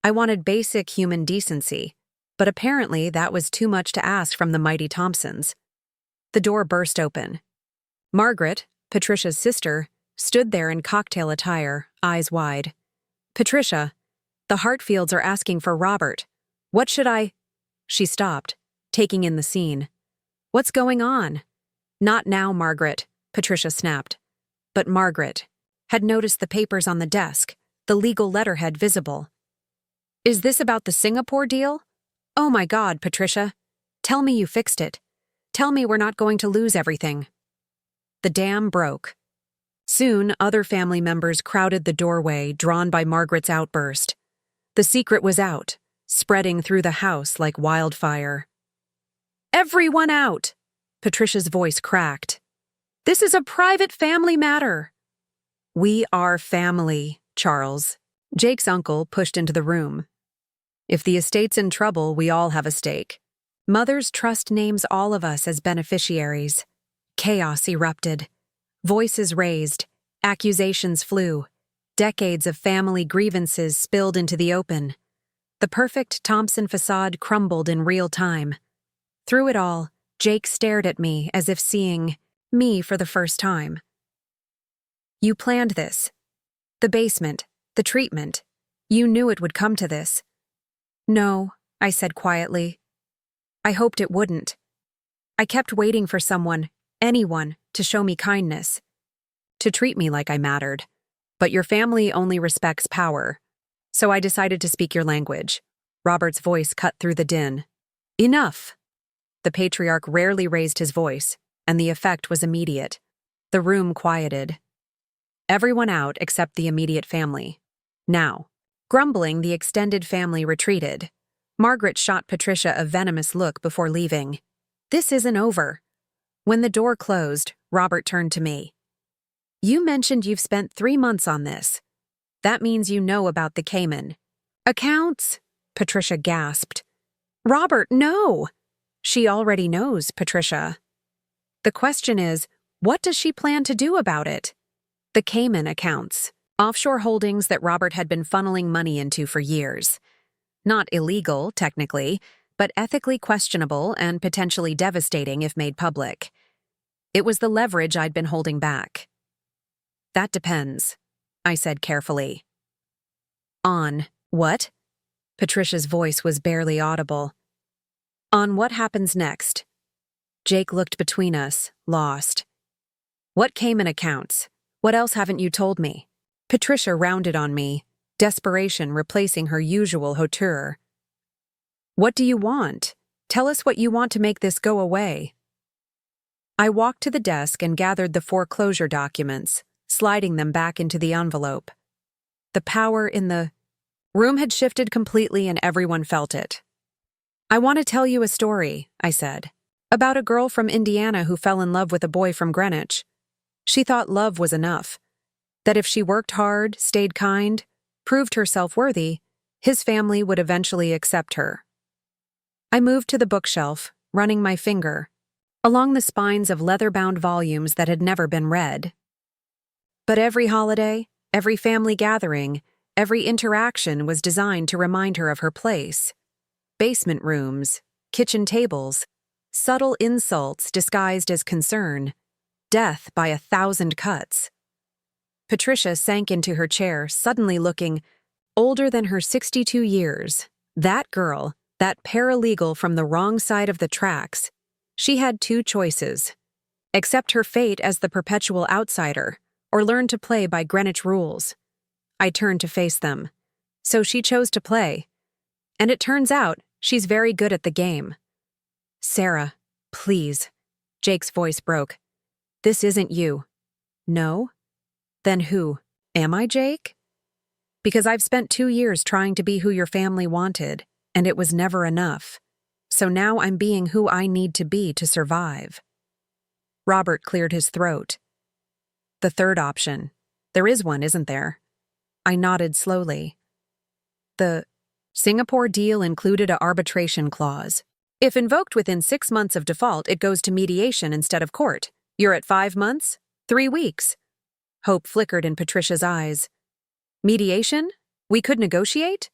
I wanted basic human decency, but apparently that was too much to ask from the mighty Thompsons. The door burst open. Margaret, Patricia's sister, stood there in cocktail attire, eyes wide. Patricia, the Hartfields are asking for Robert. What should I? She stopped, taking in the scene. What's going on? Not now, Margaret, Patricia snapped. But Margaret had noticed the papers on the desk, the legal letterhead visible. Is this about the Singapore deal? Oh my God, Patricia. Tell me you fixed it. Tell me we're not going to lose everything. The dam broke. Soon, other family members crowded the doorway, drawn by Margaret's outburst. The secret was out, spreading through the house like wildfire. Everyone out! Patricia's voice cracked. This is a private family matter. We are family, Charles. Jake's uncle pushed into the room. If the estate's in trouble, we all have a stake. Mother's trust names all of us as beneficiaries. Chaos erupted. Voices raised. Accusations flew. Decades of family grievances spilled into the open. The perfect Thompson facade crumbled in real time. Through it all, Jake stared at me as if seeing me for the first time. You planned this. The basement, the treatment. You knew it would come to this. No, I said quietly. I hoped it wouldn't. I kept waiting for someone, anyone, to show me kindness, to treat me like I mattered. But your family only respects power. So I decided to speak your language. Robert's voice cut through the din. Enough! The patriarch rarely raised his voice, and the effect was immediate. The room quieted. Everyone out except the immediate family. Now, grumbling, the extended family retreated. Margaret shot Patricia a venomous look before leaving. This isn't over. When the door closed, Robert turned to me. You mentioned you've spent 3 months on this. That means you know about the Cayman. Accounts? Patricia gasped. Robert, no! She already knows, Patricia. The question is, what does she plan to do about it? The Cayman accounts, offshore holdings that Robert had been funneling money into for years. Not illegal, technically, but ethically questionable and potentially devastating if made public. It was the leverage I'd been holding back. That depends, I said carefully. On what? Patricia's voice was barely audible. On what happens next? Jake looked between us, lost. What Cayman accounts? What else haven't you told me? Patricia rounded on me, desperation replacing her usual hauteur. What do you want? Tell us what you want to make this go away. I walked to the desk and gathered the foreclosure documents, sliding them back into the envelope. The power in the room had shifted completely and everyone felt it. I want to tell you a story, I said, about a girl from Indiana who fell in love with a boy from Greenwich. She thought love was enough, that if she worked hard, stayed kind, proved herself worthy, his family would eventually accept her. I moved to the bookshelf, running my finger along the spines of leather-bound volumes that had never been read. But every holiday, every family gathering, every interaction was designed to remind her of her place. Basement rooms, kitchen tables, subtle insults disguised as concern, death by 1,000 cuts. Patricia sank into her chair, suddenly looking older than her 62 years. That girl, that paralegal from the wrong side of the tracks, she had two choices: accept her fate as the perpetual outsider, or learn to play by Greenwich rules. I turned to face them. So she chose to play. And it turns out she's very good at the game. Sarah, please. Jake's voice broke. This isn't you. No? Then who? Am I Jake? Because I've spent 2 years trying to be who your family wanted, and it was never enough. So now I'm being who I need to be to survive. Robert cleared his throat. The third option. There is one, isn't there? I nodded slowly. The Singapore deal included an arbitration clause. If invoked within 6 months of default, it goes to mediation instead of court. You're at 5 months? 3 weeks. Hope flickered in Patricia's eyes. Mediation? We could negotiate?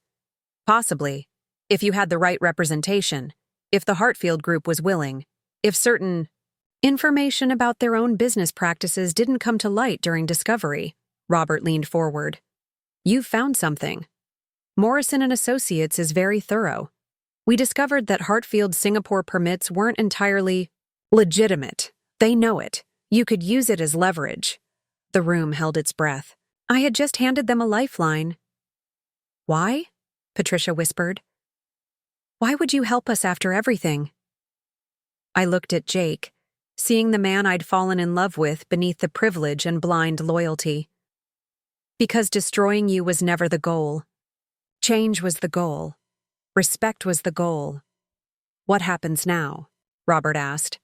Possibly. If you had the right representation. If the Hartfield Group was willing. If certain information about their own business practices didn't come to light during discovery. Robert leaned forward. You've found something. Morrison & Associates is very thorough. We discovered that Hartfield's Singapore permits weren't entirely legitimate. They know it. You could use it as leverage. The room held its breath. I had just handed them a lifeline. Why? Patricia whispered. Why would you help us after everything? I looked at Jake, seeing the man I'd fallen in love with beneath the privilege and blind loyalty. Because destroying you was never the goal. Change was the goal. Respect was the goal. What happens now? Robert asked.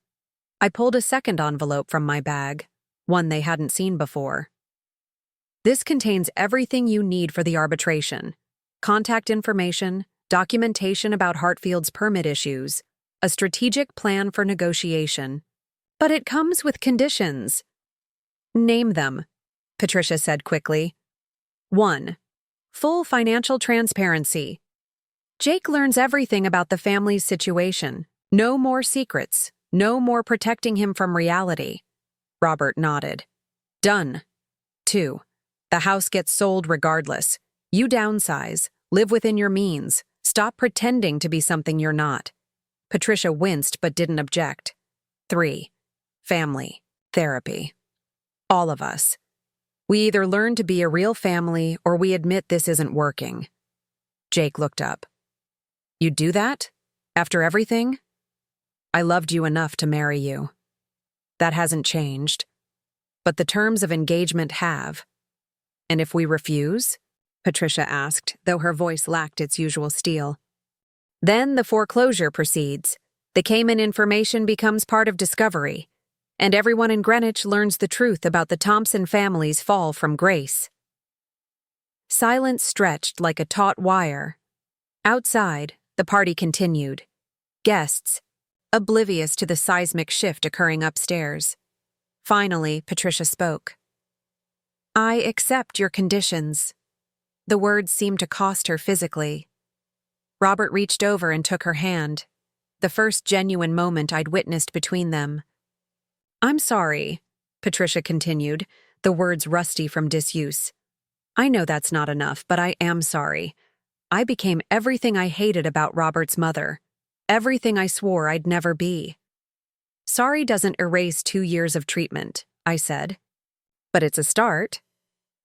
I pulled a second envelope from my bag, one they hadn't seen before. This contains everything you need for the arbitration. Contact information, documentation about Hartfield's permit issues, a strategic plan for negotiation. But it comes with conditions. Name them, Patricia said quickly. 1. Full financial transparency. Jake learns everything about the family's situation. No more secrets. No more protecting him from reality. Robert nodded. Done. 2. The house gets sold regardless. You downsize, live within your means, stop pretending to be something you're not. Patricia winced but didn't object. 3. Family. Therapy. All of us. We either learn to be a real family or we admit this isn't working. Jake looked up. You'd do that? After everything? I loved you enough to marry you. That hasn't changed. But the terms of engagement have. And if we refuse? Patricia asked, though her voice lacked its usual steel. Then the foreclosure proceeds. The Cayman information becomes part of discovery. And everyone in Greenwich learns the truth about the Thompson family's fall from grace. Silence stretched like a taut wire. Outside, the party continued. Guests, oblivious to the seismic shift occurring upstairs. Finally, Patricia spoke. I accept your conditions. The words seemed to cost her physically. Robert reached over and took her hand, the first genuine moment I'd witnessed between them. I'm sorry, Patricia continued, the words rusty from disuse. I know that's not enough, but I am sorry. I became everything I hated about Robert's mother, everything I swore I'd never be. Sorry doesn't erase 2 years of treatment, I said. But it's a start.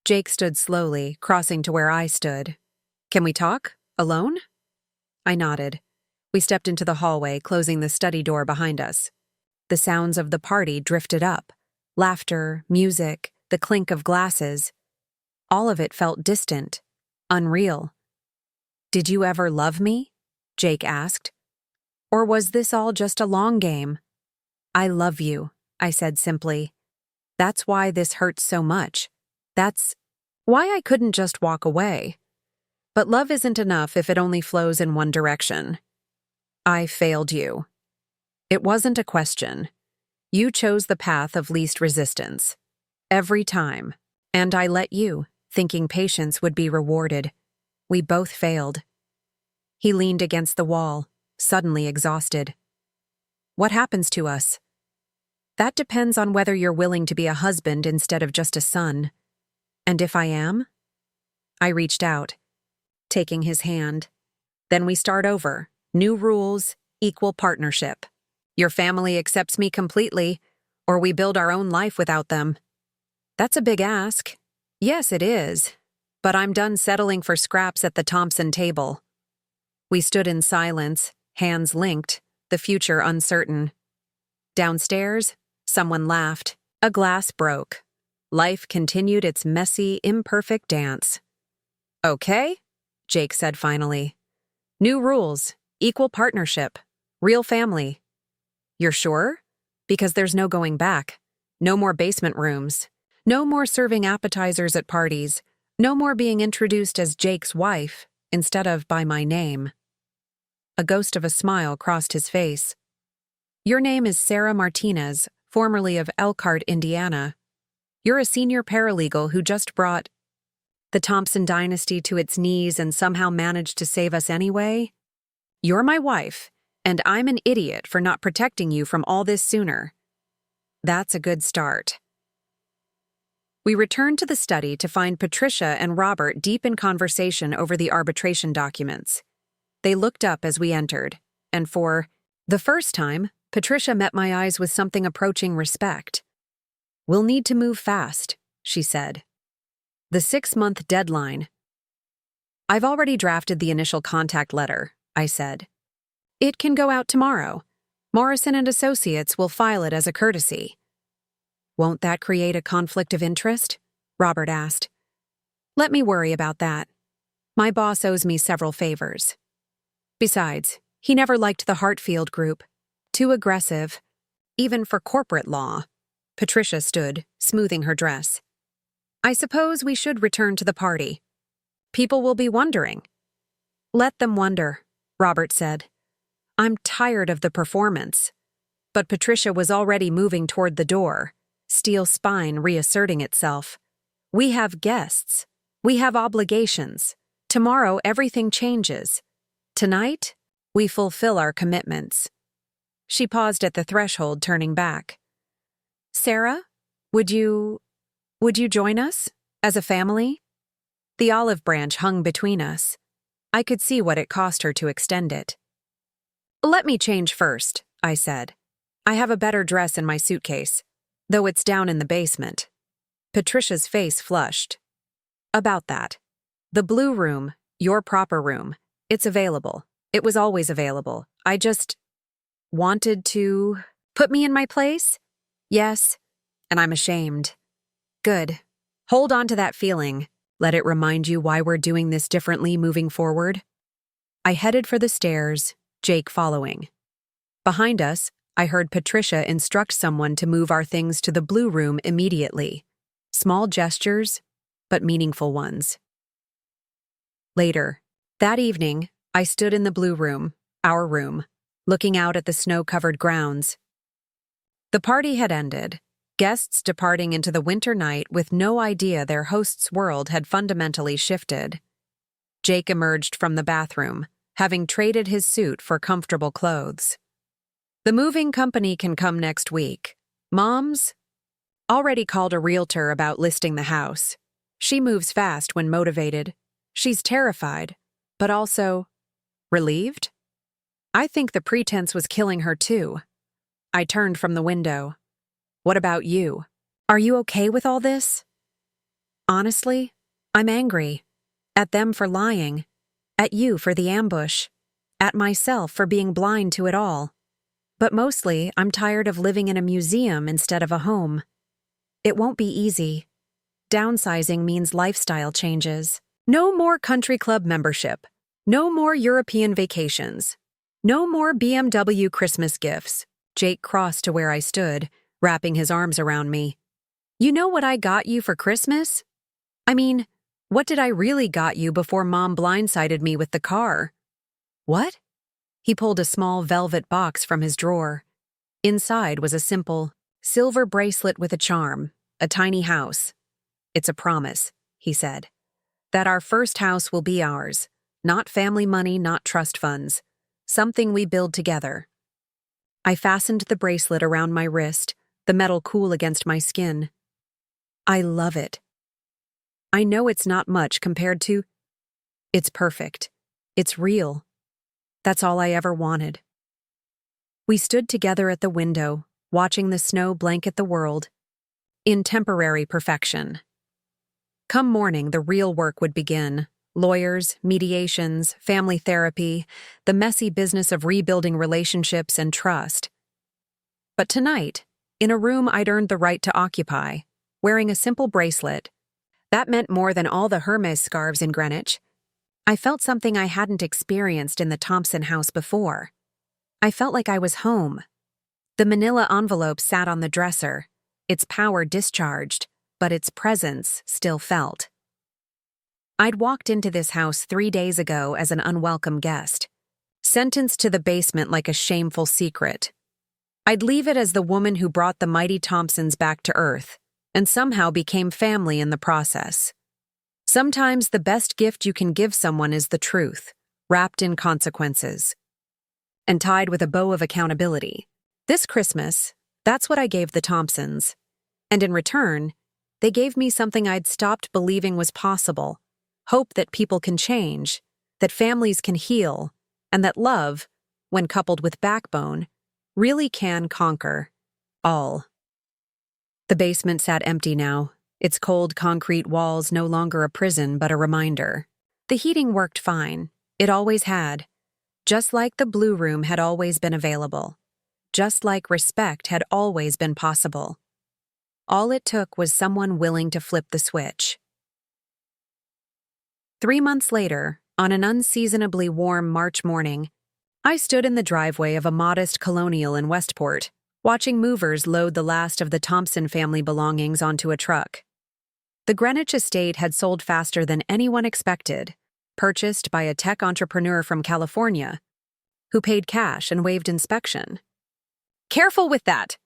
Jake stood slowly, crossing to where I stood. Can we talk? Alone? I nodded. We stepped into the hallway, closing the study door behind us. The sounds of the party drifted up. Laughter, music, the clink of glasses. All of it felt distant, unreal. Did you ever love me? Jake asked. Or was this all just a long game? I love you, I said simply. That's why this hurts so much. That's why I couldn't just walk away. But love isn't enough if it only flows in one direction. I failed you. It wasn't a question. You chose the path of least resistance. Every time. And I let you, thinking patience would be rewarded. We both failed. He leaned against the wall, suddenly exhausted. What happens to us? That depends on whether you're willing to be a husband instead of just a son. And if I am? I reached out, taking his hand. Then we start over. New rules, equal partnership. Your family accepts me completely, or we build our own life without them. That's a big ask. Yes, it is. But I'm done settling for scraps at the Thompson table. We stood in silence, hands linked, the future uncertain. Downstairs, someone laughed. A glass broke. Life continued its messy, imperfect dance. Okay, Jake said finally. New rules, equal partnership, real family. You're sure? Because there's no going back. No more basement rooms. No more serving appetizers at parties. No more being introduced as Jake's wife instead of by my name. A ghost of a smile crossed his face. Your name is Sarah Martinez, formerly of Elkhart, Indiana. You're a senior paralegal who just brought the Thompson dynasty to its knees and somehow managed to save us anyway? You're my wife, and I'm an idiot for not protecting you from all this sooner. That's a good start. We returned to the study to find Patricia and Robert deep in conversation over the arbitration documents. They looked up as we entered, and for the first time, Patricia met my eyes with something approaching respect. We'll need to move fast, she said. The 6-month deadline. I've already drafted the initial contact letter, I said. It can go out tomorrow. Morrison and Associates will file it as a courtesy. Won't that create a conflict of interest? Robert asked. Let me worry about that. My boss owes me several favors. Besides, he never liked the Hartfield group. Too aggressive, even for corporate law. Patricia stood, smoothing her dress. I suppose we should return to the party. People will be wondering. Let them wonder, Robert said. I'm tired of the performance. But Patricia was already moving toward the door, steel spine reasserting itself. We have guests. We have obligations. Tomorrow everything changes. Tonight, we fulfill our commitments. She paused at the threshold, turning back. Sarah, would you join us, as a family? The olive branch hung between us. I could see what it cost her to extend it. Let me change first, I said. I have a better dress in my suitcase, though it's down in the basement. Patricia's face flushed. About that. The blue room, your proper room, it's available. It was always available. I just wanted to put me in my place? Yes, and I'm ashamed. Good. Hold on to that feeling. Let it remind you why we're doing this differently moving forward. I headed for the stairs, Jake following. Behind us, I heard Patricia instruct someone to move our things to the blue room immediately. Small gestures, but meaningful ones. Later, that evening, I stood in the blue room, our room, looking out at the snow-covered grounds. The party had ended. Guests departing into the winter night with no idea their host's world had fundamentally shifted. Jake emerged from the bathroom, having traded his suit for comfortable clothes. The moving company can come next week. Mom's already called a realtor about listing the house. She moves fast when motivated. She's terrified, but also relieved? I think the pretense was killing her too. I turned from the window. What about you? Are you okay with all this? Honestly, I'm angry. At them for lying. At you for the ambush. At myself for being blind to it all. But mostly, I'm tired of living in a museum instead of a home. It won't be easy. Downsizing means lifestyle changes. No more country club membership. No more European vacations. No more BMW Christmas gifts. Jake crossed to where I stood, wrapping his arms around me. You know what I got you for Christmas? I mean, what did I really got you before Mom blindsided me with the car? What? He pulled a small velvet box from his drawer. Inside was a simple, silver bracelet with a charm, a tiny house. It's a promise, he said, that our first house will be ours, not family money, not trust funds, something we build together. I fastened the bracelet around my wrist, the metal cool against my skin. I love it. I know it's not much compared to... It's perfect. It's real. That's all I ever wanted. We stood together at the window, watching the snow blanket the world, in temporary perfection. Come morning, the real work would begin. Lawyers, mediations, family therapy, the messy business of rebuilding relationships and trust. But tonight, in a room I'd earned the right to occupy, wearing a simple bracelet, that meant more than all the Hermes scarves in Greenwich. I felt something I hadn't experienced in the Thompson house before. I felt like I was home. The manila envelope sat on the dresser, its power discharged, but its presence still felt. I'd walked into this house 3 days ago as an unwelcome guest, sentenced to the basement like a shameful secret. I'd leave it as the woman who brought the mighty Thompsons back to earth, and somehow became family in the process. Sometimes the best gift you can give someone is the truth, wrapped in consequences, and tied with a bow of accountability. This Christmas, that's what I gave the Thompsons. And in return, they gave me something I'd stopped believing was possible. Hope that people can change, that families can heal, and that love, when coupled with backbone, really can conquer all. The basement sat empty now, its cold concrete walls no longer a prison but a reminder. The heating worked fine. It always had. Just like the blue room had always been available. Just like respect had always been possible. All it took was someone willing to flip the switch. 3 months later, on an unseasonably warm March morning, I stood in the driveway of a modest colonial in Westport, watching movers load the last of the Thompson family belongings onto a truck. The Greenwich estate had sold faster than anyone expected, purchased by a tech entrepreneur from California, who paid cash and waived inspection. "Careful with that!"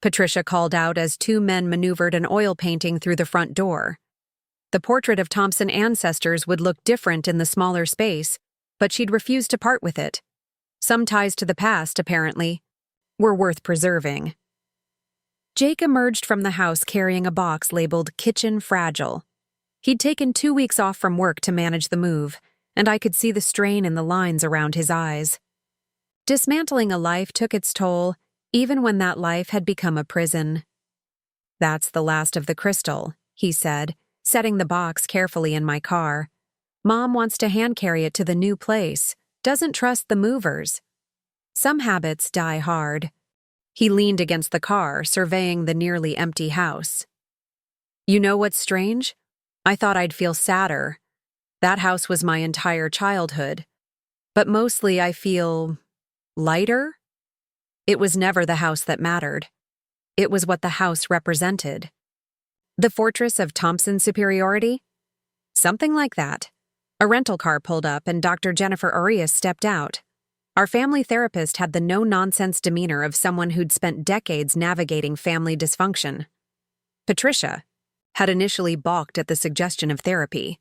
Patricia called out as 2 men maneuvered an oil painting through the front door. The portrait of Thompson ancestors would look different in the smaller space, but she'd refused to part with it. Some ties to the past, apparently, were worth preserving. Jake emerged from the house carrying a box labeled Kitchen Fragile. He'd taken 2 weeks off from work to manage the move, and I could see the strain in the lines around his eyes. Dismantling a life took its toll, even when that life had become a prison. "That's the last of the crystal," he said, setting the box carefully in my car. "Mom wants to hand carry it to the new place, doesn't trust the movers. Some habits die hard." He leaned against the car, surveying the nearly empty house. "You know what's strange? I thought I'd feel sadder. That house was my entire childhood. But mostly I feel... lighter? It was never the house that mattered. It was what the house represented. The fortress of Thompson superiority? Something like that." A rental car pulled up and Dr. Jennifer Arias stepped out. Our family therapist had the no-nonsense demeanor of someone who'd spent decades navigating family dysfunction. Patricia had initially balked at the suggestion of therapy,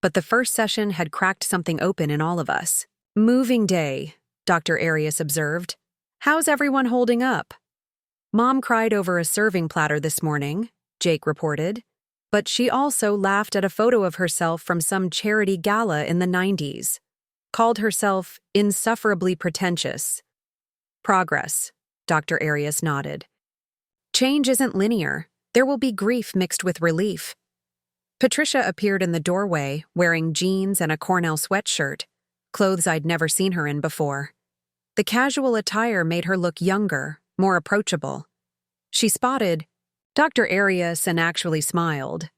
but the first session had cracked something open in all of us. "Moving day," Dr. Arias observed. "How's everyone holding up?" "Mom cried over a serving platter this morning," Jake reported, but she also laughed at a photo of herself from some charity gala in the 90s. Called herself insufferably pretentious. "Progress," Dr. Arias nodded. "Change isn't linear. There will be grief mixed with relief." Patricia appeared in the doorway, wearing jeans and a Cornell sweatshirt, clothes I'd never seen her in before. The casual attire made her look younger, more approachable. She spotted Dr. Arias and actually smiled.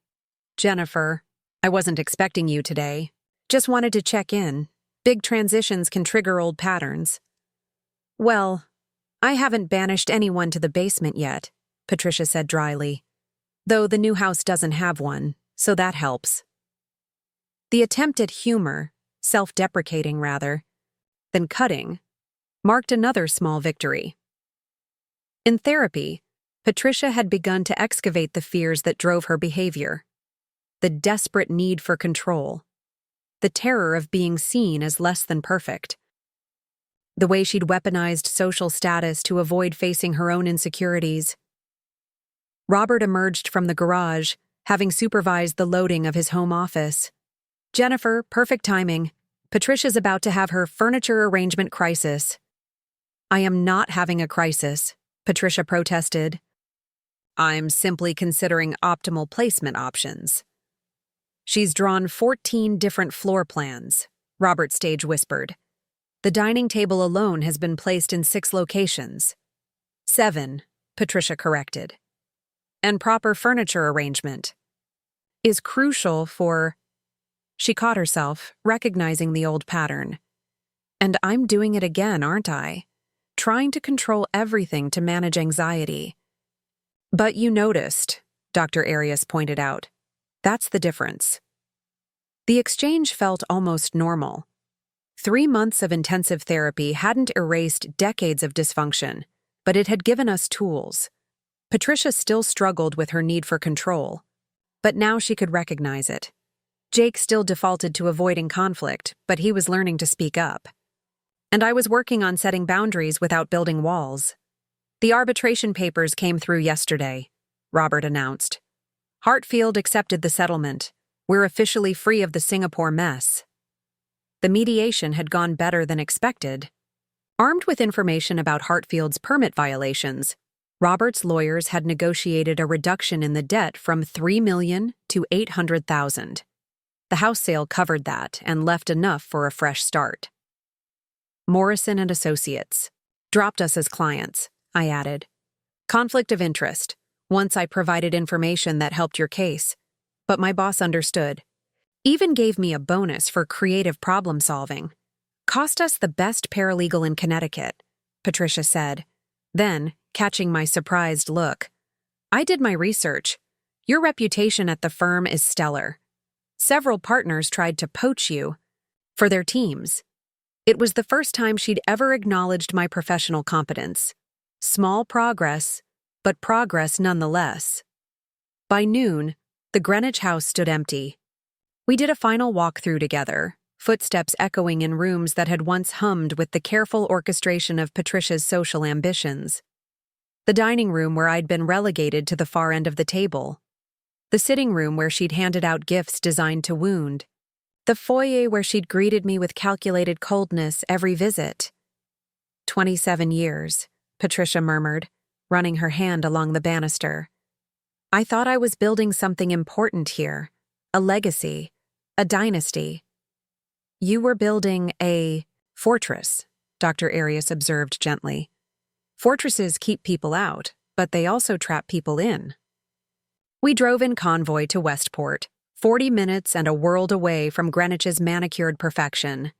"Jennifer, I wasn't expecting you today. Just wanted to check in. Big transitions can trigger old patterns." "Well, I haven't banished anyone to the basement yet," Patricia said dryly. "Though the new house doesn't have one, so that helps." The attempt at humor, self-deprecating rather, than cutting, marked another small victory. In therapy, Patricia had begun to excavate the fears that drove her behavior. The desperate need for control. The terror of being seen as less than perfect. The way she'd weaponized social status to avoid facing her own insecurities. Robert emerged from the garage, having supervised the loading of his home office. "Jennifer, perfect timing. Patricia's about to have her furniture arrangement crisis." "I am not having a crisis," Patricia protested. "I'm simply considering optimal placement options." "She's drawn 14 different floor plans," Robert Stage whispered. "The dining table alone has been placed in 6 locations." 7, Patricia corrected. "And proper furniture arrangement is crucial for—" She caught herself, recognizing the old pattern. "And I'm doing it again, aren't I? Trying to control everything to manage anxiety." "But you noticed," Dr. Arias pointed out. "That's the difference." The exchange felt almost normal. 3 months of intensive therapy hadn't erased decades of dysfunction, but it had given us tools. Patricia still struggled with her need for control, but now she could recognize it. Jake still defaulted to avoiding conflict, but he was learning to speak up. And I was working on setting boundaries without building walls. "The arbitration papers came through yesterday," Robert announced. "Hartfield accepted the settlement. We're officially free of the Singapore mess." The mediation had gone better than expected. Armed with information about Hartfield's permit violations, Robert's lawyers had negotiated a reduction in the debt from $3 million to $800,000. The house sale covered that and left enough for a fresh start. "Morrison and Associates dropped us as clients," I added. "Conflict of interest, once I provided information that helped your case. But my boss understood. Even gave me a bonus for creative problem solving. Cost us the best paralegal in Connecticut," Patricia said. Then, catching my surprised look, "I did my research. Your reputation at the firm is stellar. Several partners tried to poach you for their teams." It was the first time she'd ever acknowledged my professional competence. Small progress, but progress nonetheless. By noon, the Greenwich house stood empty. We did a final walkthrough together, footsteps echoing in rooms that had once hummed with the careful orchestration of Patricia's social ambitions. The dining room where I'd been relegated to the far end of the table. The sitting room where she'd handed out gifts designed to wound. The foyer where she'd greeted me with calculated coldness every visit. 27 years, Patricia murmured, running her hand along the banister. "I thought I was building something important here, a legacy, a dynasty." "You were building a fortress," Dr. Arias observed gently. "Fortresses keep people out, but they also trap people in." We drove in convoy to Westport, 40 minutes and a world away from Greenwich's manicured perfection.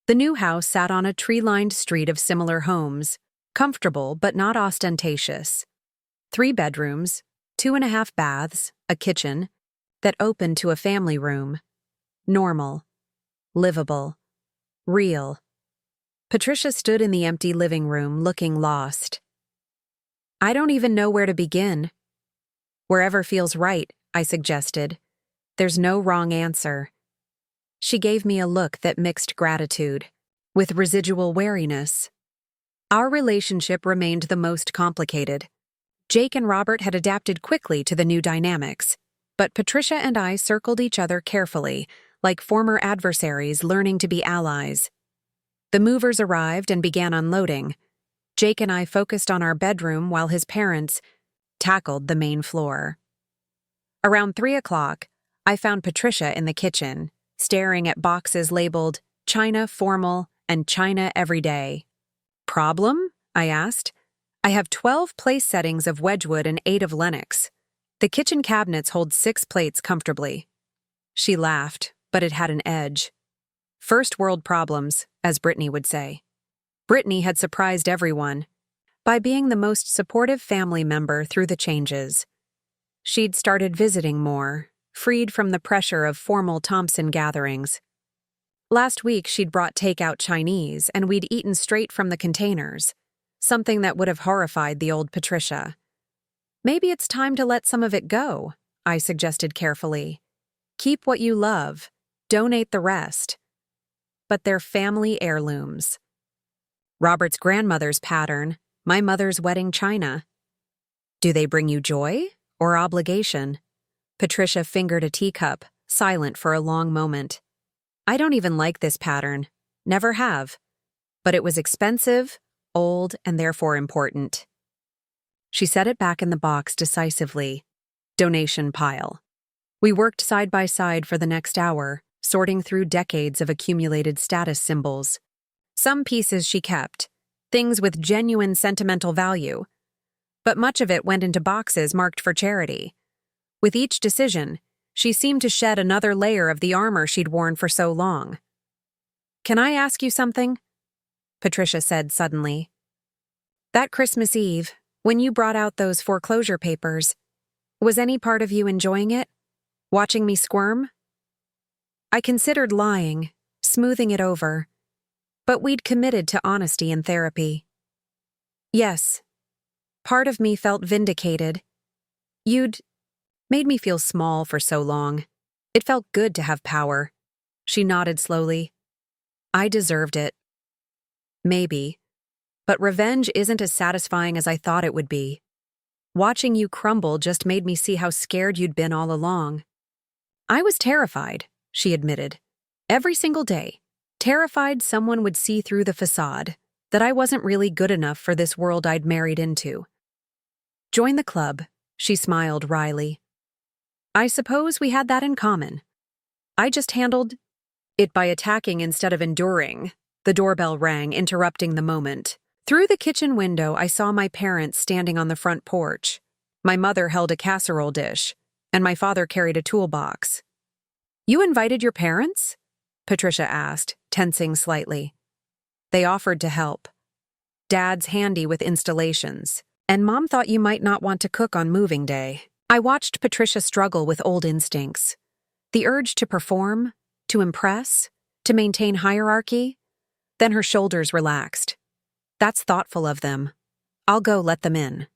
The new house sat on a tree-lined street of similar homes, comfortable but not ostentatious. 3 bedrooms, 2.5 baths, a kitchen, that opened to a family room. Normal. Livable. Real. Patricia stood in the empty living room, looking lost. "I don't even know where to begin." Wherever feels right, I suggested. There's no wrong answer. She gave me a look that mixed gratitude with residual wariness. Our relationship remained the most complicated. Jake and Robert had adapted quickly to the new dynamics, but Patricia and I circled each other carefully, like former adversaries learning to be allies. The movers arrived and began unloading. Jake and I focused on our bedroom while his parents tackled the main floor. Around 3 o'clock, I found Patricia in the kitchen, staring at boxes labeled China Formal and China Everyday. Problem? I asked. I have 12 place settings of Wedgwood and 8 of Lenox. The kitchen cabinets hold 6 plates comfortably. She laughed, but it had an edge. First world problems, as Brittany would say. Brittany had surprised everyone by being the most supportive family member through the changes. She'd started visiting more, freed from the pressure of formal Thompson gatherings. Last week, she'd brought takeout Chinese, and we'd eaten straight from the containers, something that would have horrified the old Patricia. Maybe it's time to let some of it go, I suggested carefully. Keep what you love, donate the rest. But they're family heirlooms. Robert's grandmother's pattern, my mother's wedding china. Do they bring you joy or obligation? Patricia fingered a teacup, silent for a long moment. I don't even like this pattern. Never have. But it was expensive, old, and therefore important. She set it back in the box decisively. Donation pile. We worked side by side for the next hour, sorting through decades of accumulated status symbols. Some pieces she kept, things with genuine sentimental value. But much of it went into boxes marked for charity. With each decision, she seemed to shed another layer of the armor she'd worn for so long. Can I ask you something? Patricia said suddenly. That Christmas Eve, when you brought out those foreclosure papers, was any part of you enjoying it? Watching me squirm? I considered lying, smoothing it over, but we'd committed to honesty in therapy. Yes. Part of me felt vindicated. You'd made me feel small for so long. It felt good to have power. She nodded slowly. I deserved it. Maybe. But revenge isn't as satisfying as I thought it would be. Watching you crumble just made me see how scared you'd been all along. I was terrified, she admitted. Every single day. Terrified someone would see through the facade, that I wasn't really good enough for this world I'd married into. Join the club, she smiled wryly. I suppose we had that in common. I just handled it by attacking instead of enduring. The doorbell rang, interrupting the moment. Through the kitchen window, I saw my parents standing on the front porch. My mother held a casserole dish, and my father carried a toolbox. You invited your parents? Patricia asked, tensing slightly. They offered to help. Dad's handy with installations, and Mom thought you might not want to cook on moving day. I watched Patricia struggle with old instincts. The urge to perform, to impress, to maintain hierarchy. Then her shoulders relaxed. That's thoughtful of them. I'll go let them in.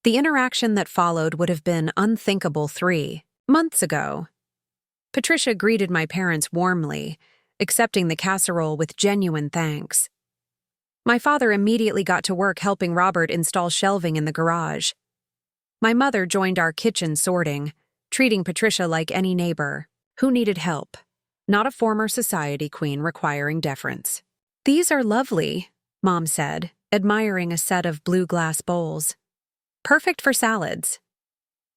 The interaction that followed would have been unthinkable 3 months ago. Patricia greeted my parents warmly, accepting the casserole with genuine thanks. My father immediately got to work helping Robert install shelving in the garage. My mother joined our kitchen sorting, treating Patricia like any neighbor who needed help, not a former society queen requiring deference. These are lovely, Mom said, admiring a set of blue glass bowls. Perfect for salads.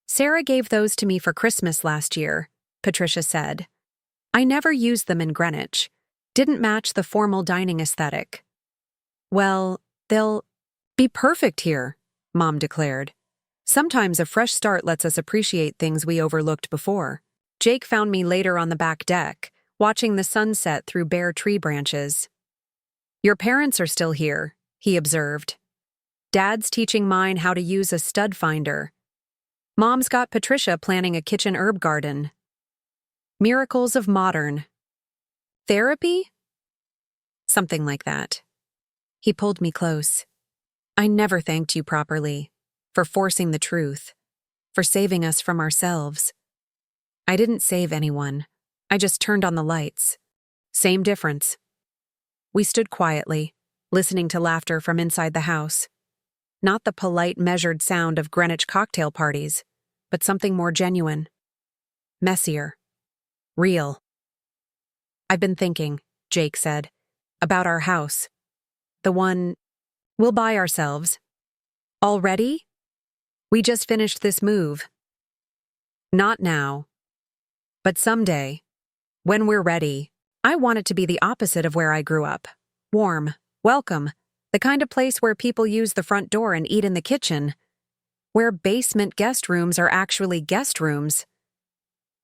Sarah gave those to me for Christmas last year, Patricia said. I never used them in Greenwich. Didn't match the formal dining aesthetic. Well, they'll be perfect here, Mom declared. Sometimes a fresh start lets us appreciate things we overlooked before. Jake found me later on the back deck, watching the sunset through bare tree branches. Your parents are still here, he observed. Dad's teaching mine how to use a stud finder. Mom's got Patricia planning a kitchen herb garden. Miracles of modern. Therapy? Something like that. He pulled me close. I never thanked you properly for forcing the truth. for saving us from ourselves. I didn't save anyone. I just turned on the lights. Same difference. We stood quietly, listening to laughter from inside the house. Not the polite, measured sound of Greenwich cocktail parties, but something more genuine. Messier. Real. "I've been thinking," Jake said, "about our house. The one we'll buy ourselves." "Already? We just finished this move." "Not now. But someday, when we're ready. I want it to be the opposite of where I grew up. Warm, welcome, the kind of place where people use the front door and eat in the kitchen. Where basement guest rooms are actually guest rooms.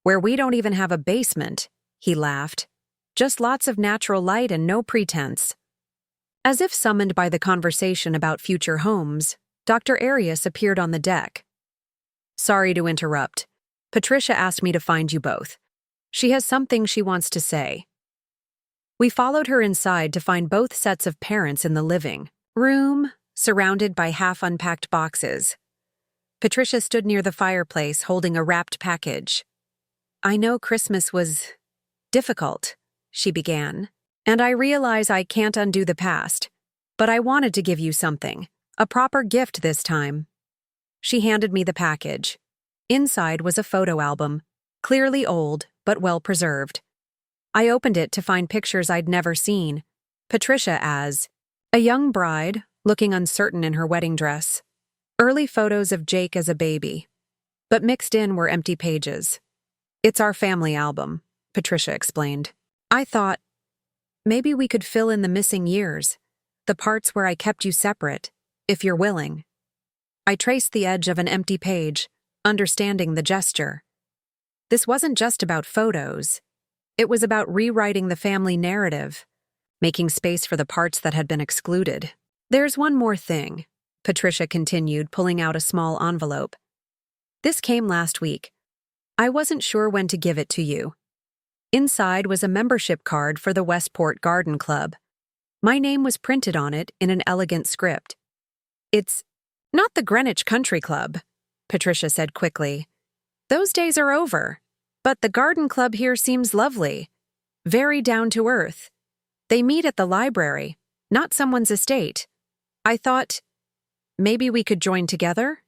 Where we don't even have a basement," he laughed. "Just lots of natural light and no pretense." As if summoned by the conversation about future homes, Dr. Arias appeared on the deck. "Sorry to interrupt. Patricia asked me to find you both. She has something she wants to say." We followed her inside to find both sets of parents in the living room, surrounded by half-unpacked boxes. Patricia stood near the fireplace holding a wrapped package. "I know Christmas was difficult," she began, "and I realize I can't undo the past, but I wanted to give you something, a proper gift this time." She handed me the package. Inside was a photo album, clearly old but well preserved. I opened it to find pictures I'd never seen. Patricia as a young bride, looking uncertain in her wedding dress. Early photos of Jake as a baby. But mixed in were empty pages. "It's our family album," Patricia explained. I thought, maybe we could fill in the missing years, the parts where I kept you separate, if you're willing. I traced the edge of an empty page, understanding the gesture. This wasn't just about photos. It was about rewriting the family narrative, making space for the parts that had been excluded. "There's one more thing," Patricia continued, pulling out a small envelope. "This came last week. I wasn't sure when to give it to you." Inside was a membership card for the Westport Garden Club. My name was printed on it in an elegant script. "It's not the Greenwich Country Club," Patricia said quickly. "Those days are over. But the garden club here seems lovely. Very down to earth. They meet at the library, not someone's estate. I thought, maybe we could join together?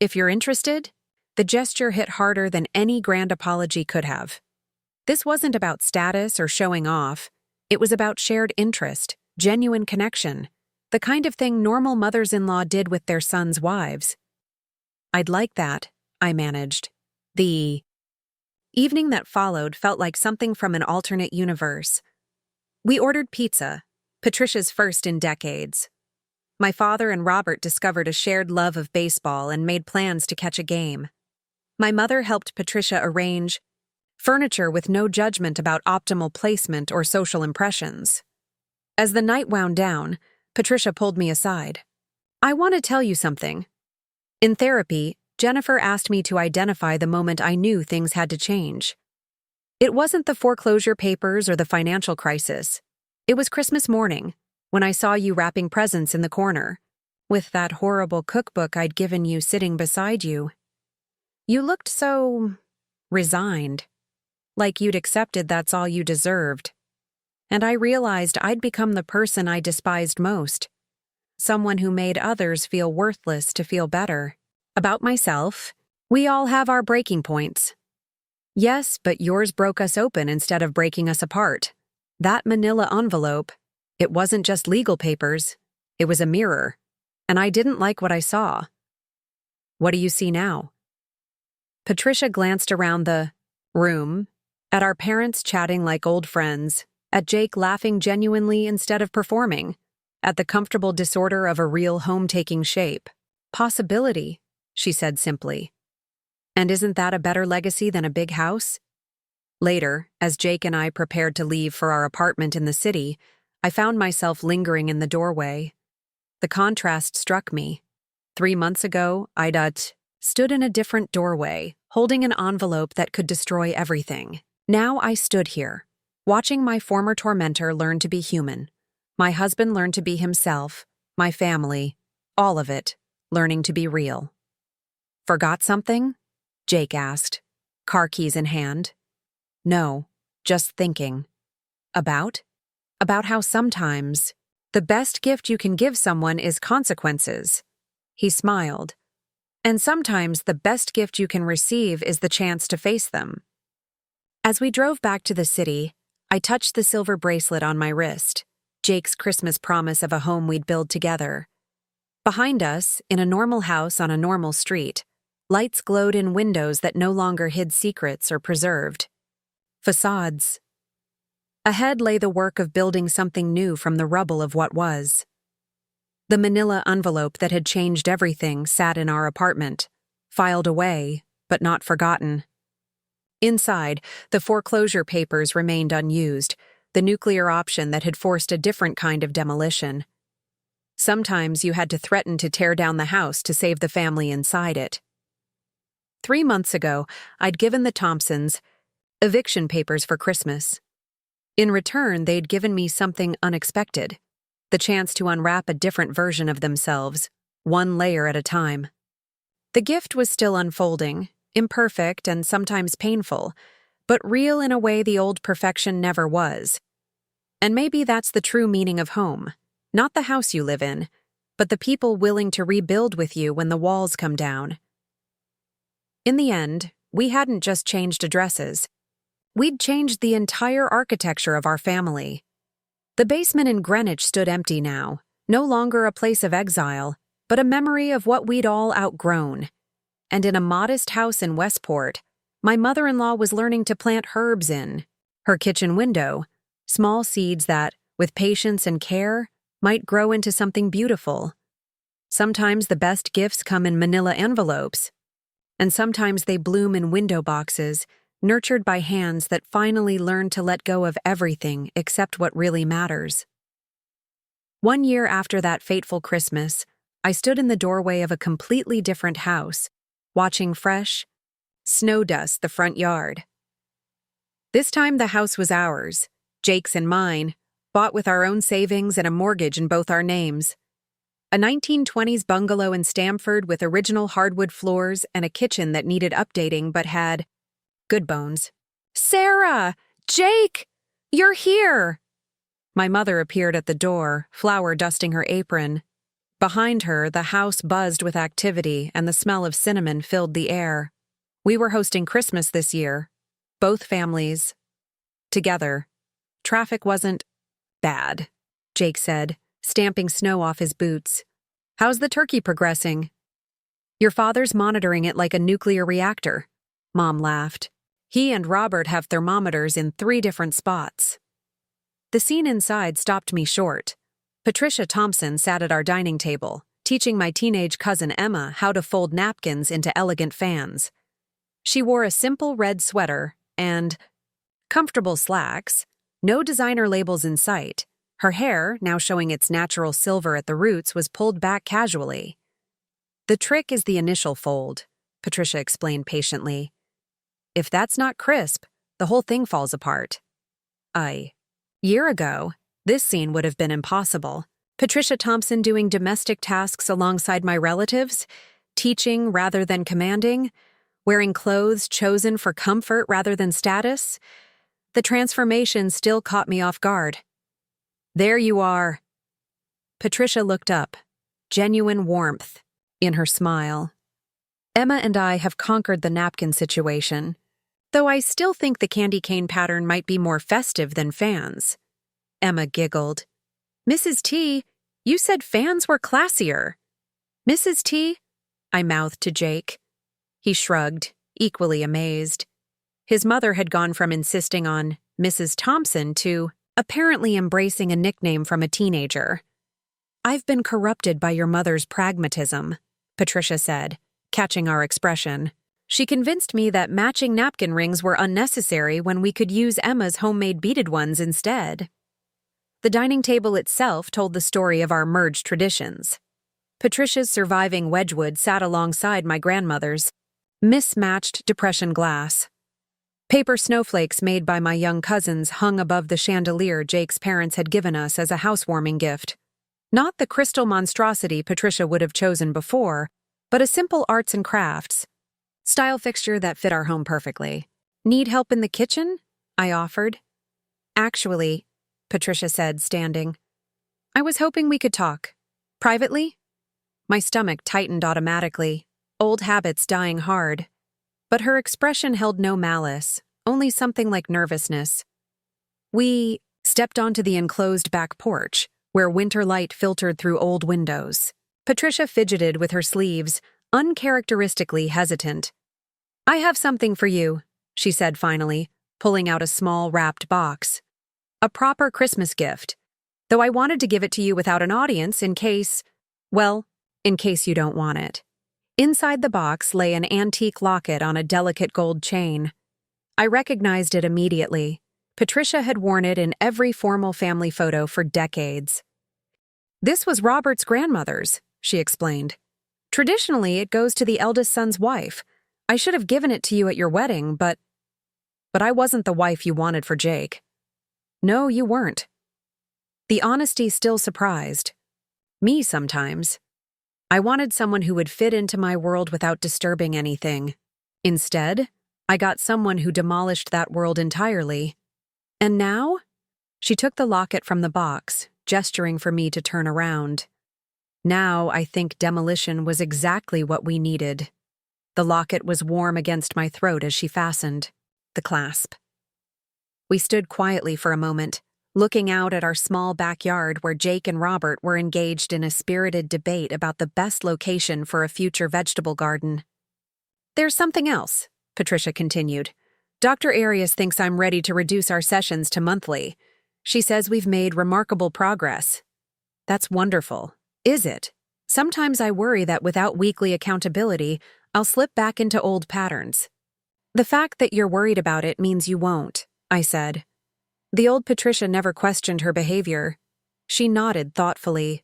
If you're interested?" The gesture hit harder than any grand apology could have. This wasn't about status or showing off. It was about shared interest, genuine connection, the kind of thing normal mothers-in-law did with their sons' wives. "I'd like that," I managed. The evening that followed felt like something from an alternate universe. We ordered pizza, Patricia's first in decades. My father and Robert discovered a shared love of baseball and made plans to catch a game. My mother helped Patricia arrange furniture with no judgment about optimal placement or social impressions. As the night wound down, Patricia pulled me aside. "I want to tell you something." In therapy, Jennifer asked me to identify the moment I knew things had to change. It wasn't the foreclosure papers or the financial crisis. It was Christmas morning, when I saw you wrapping presents in the corner, with that horrible cookbook I'd given you sitting beside you. You looked so resigned, like you'd accepted that's all you deserved. And I realized I'd become the person I despised most, someone who made others feel worthless to feel better. About myself, we all have our breaking points. Yes, but yours broke us open instead of breaking us apart. That manila envelope, it wasn't just legal papers, it was a mirror, and I didn't like what I saw. What do you see now? Patricia glanced around the room, at our parents chatting like old friends, at Jake laughing genuinely instead of performing, at the comfortable disorder of a real home-taking shape. Possibility, she said simply. And isn't that a better legacy than a big house? Later, as Jake and I prepared to leave for our apartment in the city, I found myself lingering in the doorway. The contrast struck me. 3 months ago, I'd stood in a different doorway, holding an envelope that could destroy everything. Now I stood here, watching my former tormentor learn to be human. My husband learn to be himself, my family, all of it, learning to be real. Forgot something? Jake asked, car keys in hand. No, just thinking. About? About how sometimes the best gift you can give someone is consequences. He smiled. And sometimes the best gift you can receive is the chance to face them. As we drove back to the city, I touched the silver bracelet on my wrist, Jake's Christmas promise of a home we'd build together. Behind us, in a normal house on a normal street, lights glowed in windows that no longer hid secrets or preserved facades. Ahead lay the work of building something new from the rubble of what was. The manila envelope that had changed everything sat in our apartment, filed away, but not forgotten. Inside, the foreclosure papers remained unused, the nuclear option that had forced a different kind of demolition. Sometimes you had to threaten to tear down the house to save the family inside it. 3 months ago, I'd given the Thompsons eviction papers for Christmas. In return, they'd given me something unexpected, the chance to unwrap a different version of themselves, one layer at a time. The gift was still unfolding, imperfect and sometimes painful, but real in a way the old perfection never was. And maybe that's the true meaning of home, not the house you live in, but the people willing to rebuild with you when the walls come down. In the end, we hadn't just changed addresses. We'd changed the entire architecture of our family. The basement in Greenwich stood empty now, no longer a place of exile, but a memory of what we'd all outgrown. And in a modest house in Westport, my mother-in-law was learning to plant herbs in her kitchen window, small seeds that, with patience and care, might grow into something beautiful. Sometimes the best gifts come in manila envelopes, and sometimes they bloom in window boxes, nurtured by hands that finally learned to let go of everything except what really matters. 1 year after that fateful Christmas, I stood in the doorway of a completely different house, watching fresh snow dust the front yard. This time the house was ours, Jake's and mine, bought with our own savings and a mortgage in both our names. A 1920s bungalow in Stamford with original hardwood floors and a kitchen that needed updating but had good bones. "Sarah! Jake! You're here!" My mother appeared at the door, flour dusting her apron. Behind her, the house buzzed with activity and the smell of cinnamon filled the air. We were hosting Christmas this year, both families, together. Traffic wasn't bad, Jake said, stamping snow off his boots. "How's the turkey progressing?" "Your father's monitoring it like a nuclear reactor," Mom laughed. "He and Robert have thermometers in 3 different spots." The scene inside stopped me short. Patricia Thompson sat at our dining table, teaching my teenage cousin Emma how to fold napkins into elegant fans. She wore a simple red sweater and comfortable slacks, no designer labels in sight. Her hair, now showing its natural silver at the roots, was pulled back casually. "The trick is the initial fold," Patricia explained patiently. "If that's not crisp, the whole thing falls apart." Year ago, this scene would have been impossible. Patricia Thompson doing domestic tasks alongside my relatives, teaching rather than commanding, wearing clothes chosen for comfort rather than status. The transformation still caught me off guard. "There you are." Patricia looked up, genuine warmth in her smile. "Emma and I have conquered the napkin situation, though I still think the candy cane pattern might be more festive than fans." Emma giggled. "Mrs. T, you said fans were classier." "Mrs. T?" I mouthed to Jake. He shrugged, equally amazed. His mother had gone from insisting on Mrs. Thompson to apparently embracing a nickname from a teenager. "I've been corrupted by your mother's pragmatism," Patricia said, catching our expression. "She convinced me that matching napkin rings were unnecessary when we could use Emma's homemade beaded ones instead." The dining table itself told the story of our merged traditions. Patricia's surviving Wedgwood sat alongside my grandmother's mismatched Depression glass. Paper snowflakes made by my young cousins hung above the chandelier Jake's parents had given us as a housewarming gift. Not the crystal monstrosity Patricia would have chosen before, but a simple arts and crafts. style fixture that fit our home perfectly. Need help in the kitchen? I offered. Actually, Patricia said, standing. I was hoping we could talk. Privately? My stomach tightened automatically, old habits dying hard. But her expression held no malice, only something like nervousness. We stepped onto the enclosed back porch, where winter light filtered through old windows. Patricia fidgeted with her sleeves, uncharacteristically hesitant. I have something for you, she said finally, pulling out a small wrapped box. A proper Christmas gift, though I wanted to give it to you without an audience in case you don't want it. Inside the box lay an antique locket on a delicate gold chain. I recognized it immediately. Patricia had worn it in every formal family photo for decades. This was Robert's grandmother's, she explained. Traditionally, it goes to the eldest son's wife. I should have given it to you at your wedding, but I wasn't the wife you wanted for Jake. No, you weren't. The honesty still surprised. Me sometimes. I wanted someone who would fit into my world without disturbing anything. Instead, I got someone who demolished that world entirely. And now? She took the locket from the box, gesturing for me to turn around. Now I think demolition was exactly what we needed. The locket was warm against my throat as she fastened the clasp. We stood quietly for a moment, looking out at our small backyard where Jake and Robert were engaged in a spirited debate about the best location for a future vegetable garden. There's something else, Patricia continued. Dr. Arias thinks I'm ready to reduce our sessions to monthly. She says we've made remarkable progress. That's wonderful. Is it? Sometimes I worry that without weekly accountability, I'll slip back into old patterns. The fact that you're worried about it means you won't, I said. The old Patricia never questioned her behavior. She nodded thoughtfully.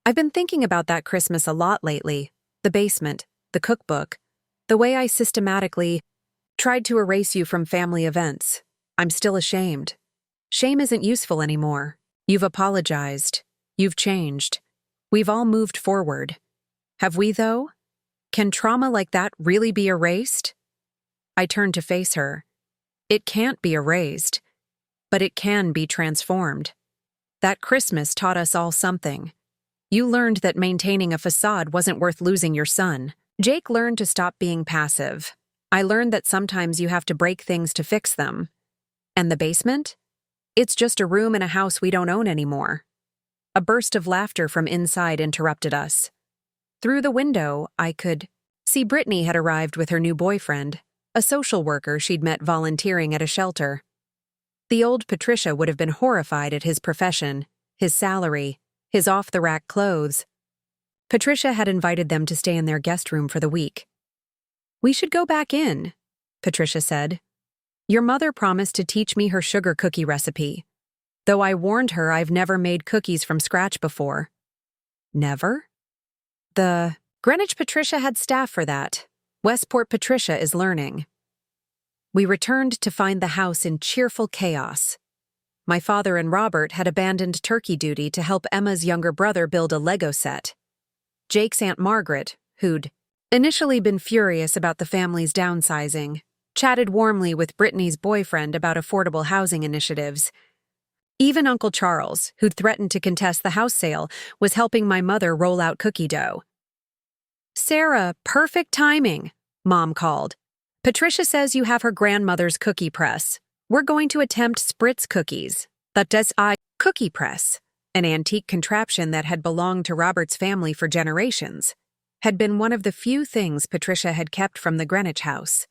I've been thinking about that Christmas a lot lately. The basement, the cookbook, the way I systematically tried to erase you from family events. I'm still ashamed. Shame isn't useful anymore. You've apologized. You've changed. We've all moved forward. Have we, though? Can trauma like that really be erased? I turned to face her. It can't be erased, but it can be transformed. That Christmas taught us all something. You learned that maintaining a facade wasn't worth losing your son. Jake learned to stop being passive. I learned that sometimes you have to break things to fix them. And the basement? It's just a room in a house we don't own anymore. A burst of laughter from inside interrupted us. Through the window, I could see Brittany had arrived with her new boyfriend, a social worker she'd met volunteering at a shelter. The old Patricia would have been horrified at his profession, his salary, his off-the-rack clothes. Patricia had invited them to stay in their guest room for the week. We should go back in, Patricia said. Your mother promised to teach me her sugar cookie recipe, though I warned her I've never made cookies from scratch before. Never? The Greenwich Patricia had staff for that. Westport Patricia is learning. We returned to find the house in cheerful chaos. My father and Robert had abandoned turkey duty to help Emma's younger brother build a Lego set. Jake's Aunt Margaret, who'd initially been furious about the family's downsizing, chatted warmly with Brittany's boyfriend about affordable housing initiatives. Even Uncle Charles, who'd threatened to contest the house sale, was helping my mother roll out cookie dough. Sarah, perfect timing, Mom called. Patricia says you have her grandmother's cookie press. We're going to attempt Spritz cookies. The cookie press, an antique contraption that had belonged to Robert's family for generations, had been one of the few things Patricia had kept from the Greenwich house.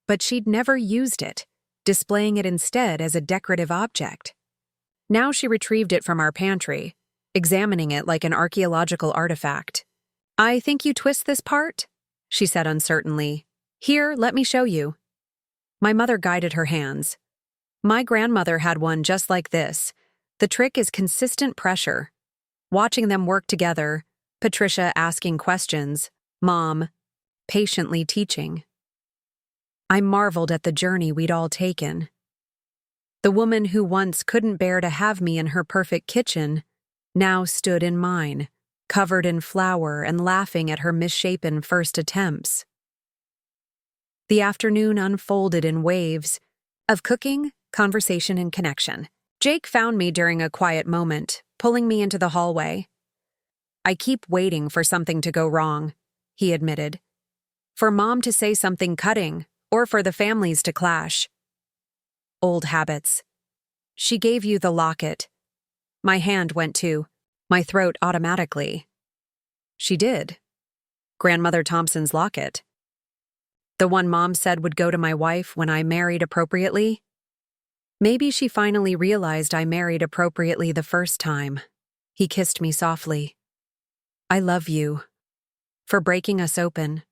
But she'd never used it, displaying it instead as a decorative object. Now she retrieved it from our pantry, examining it like an archaeological artifact. I think you twist this part, she said uncertainly. Here, let me show you. My mother guided her hands. My grandmother had one just like this. The trick is consistent pressure. Watching them work together, Patricia asking questions, Mom patiently teaching. I marveled at the journey we'd all taken. The woman who once couldn't bear to have me in her perfect kitchen now stood in mine, covered in flour and laughing at her misshapen first attempts. The afternoon unfolded in waves of cooking, conversation, and connection. Jake found me during a quiet moment, pulling me into the hallway. "I keep waiting for something to go wrong," he admitted. "For Mom to say something cutting, or for the families to clash." "Old habits." "She gave you the locket." My hand went to my throat automatically. "She did. Grandmother Thompson's locket. The one Mom said would go to my wife when I married appropriately." Maybe she finally realized I married appropriately the first time. He kissed me softly. "I love you. For breaking us open.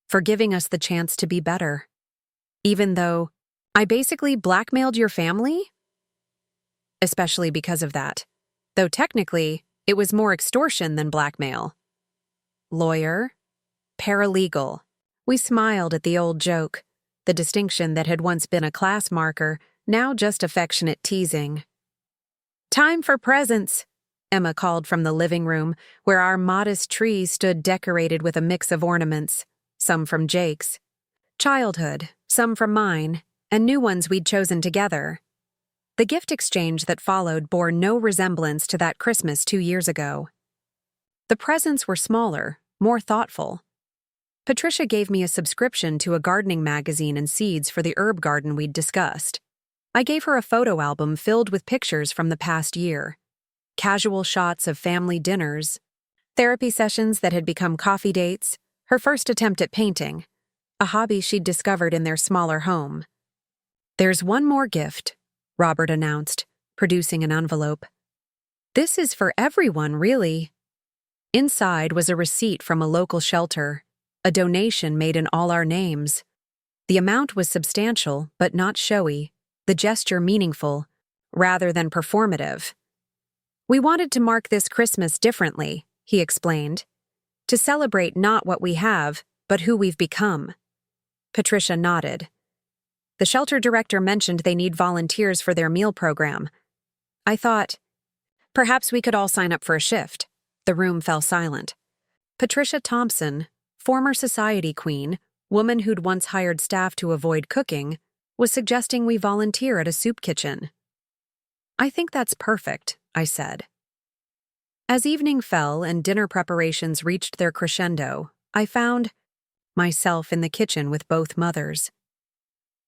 For giving us the chance to be better. Even though I basically blackmailed your family?" "Especially because of that. Though technically, it was more extortion than blackmail." "Lawyer? Paralegal." We smiled at the old joke, the distinction that had once been a class marker, now just affectionate teasing. "Time for presents," Emma called from the living room, where our modest tree stood decorated with a mix of ornaments, some from Jake's childhood, some from mine, and new ones we'd chosen together. The gift exchange that followed bore no resemblance to that Christmas 2 years ago. The presents were smaller, more thoughtful. Patricia gave me a subscription to a gardening magazine and seeds for the herb garden we'd discussed. I gave her a photo album filled with pictures from the past year. Casual shots of family dinners, therapy sessions that had become coffee dates, her first attempt at painting, a hobby she'd discovered in their smaller home. "There's one more gift," Robert announced, producing an envelope. "This is for everyone, really." Inside was a receipt from a local shelter, a donation made in all our names. The amount was substantial, but not showy, the gesture meaningful, rather than performative. "We wanted to mark this Christmas differently," he explained. "To celebrate not what we have, but who we've become." Patricia nodded. "The shelter director mentioned they need volunteers for their meal program." I thought, perhaps we could all sign up for a shift. The room fell silent. Patricia Thompson, former society queen, woman who'd once hired staff to avoid cooking, was suggesting we volunteer at a soup kitchen. "I think that's perfect," I said. As evening fell and dinner preparations reached their crescendo, I found myself in the kitchen with both mothers.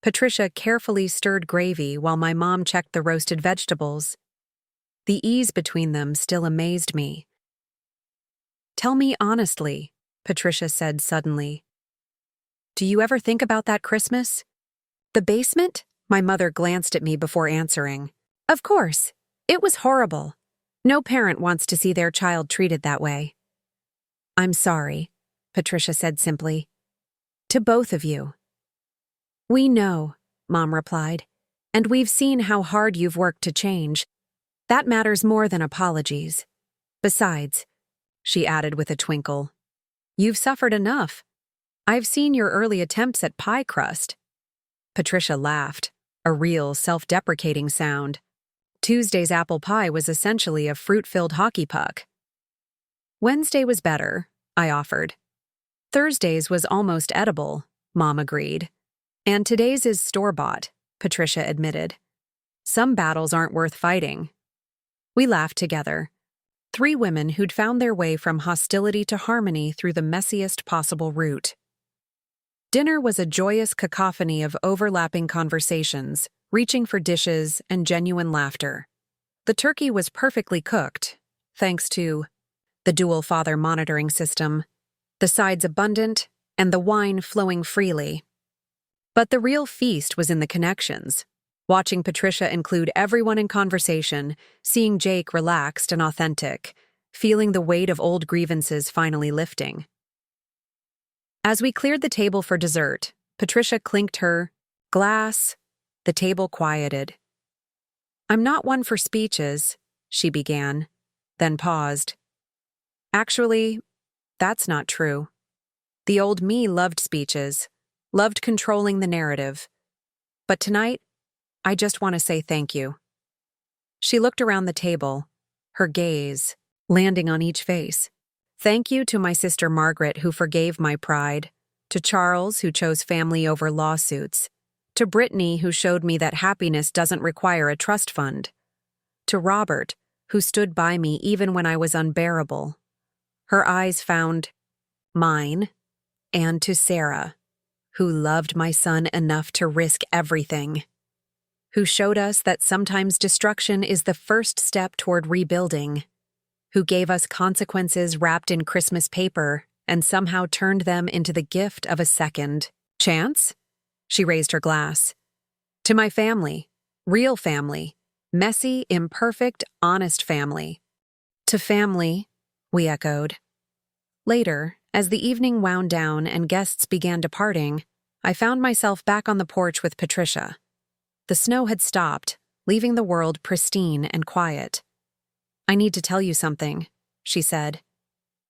Patricia carefully stirred gravy while my mom checked the roasted vegetables. The ease between them still amazed me. "Tell me honestly," Patricia said suddenly. "Do you ever think about that Christmas?" "The basement?" My mother glanced at me before answering. "Of course. It was horrible. No parent wants to see their child treated that way." "I'm sorry," Patricia said simply. "To both of you." "We know," Mom replied, "and we've seen how hard you've worked to change. That matters more than apologies. Besides," she added with a twinkle, "you've suffered enough. I've seen your early attempts at pie crust." Patricia laughed, a real self-deprecating sound. Tuesday's apple pie was essentially a fruit-filled hockey puck. "Wednesday was better," I offered. "Thursday's was almost edible," Mom agreed. "And today's is store-bought," Patricia admitted. "Some battles aren't worth fighting." We laughed together. 3 women who'd found their way from hostility to harmony through the messiest possible route. Dinner was a joyous cacophony of overlapping conversations, reaching for dishes and genuine laughter. The turkey was perfectly cooked, thanks to the dual father monitoring system, the sides abundant, and the wine flowing freely. But the real feast was in the connections. Watching Patricia include everyone in conversation, seeing Jake relaxed and authentic, feeling the weight of old grievances finally lifting. As we cleared the table for dessert, Patricia clinked her glass. The table quieted. "I'm not one for speeches," she began, then paused. "Actually, that's not true. The old me loved speeches, loved controlling the narrative. But tonight, I just want to say thank you." She looked around the table, her gaze landing on each face. "Thank you to my sister Margaret, who forgave my pride, To Charles, who chose family over lawsuits. To Brittany, who showed me that happiness doesn't require a trust fund. To Robert, who stood by me even when I was unbearable. Her eyes found mine. And to Sarah, who loved my son enough to risk everything. Who showed us that sometimes destruction is the first step toward rebuilding. Who gave us consequences wrapped in Christmas paper and somehow turned them into the gift of a second chance? She raised her glass. To my family, real family, messy, imperfect, honest family. To family, we echoed. Later, as the evening wound down and guests began departing, I found myself back on the porch with Patricia. The snow had stopped, leaving the world pristine and quiet. "I need to tell you something," she said.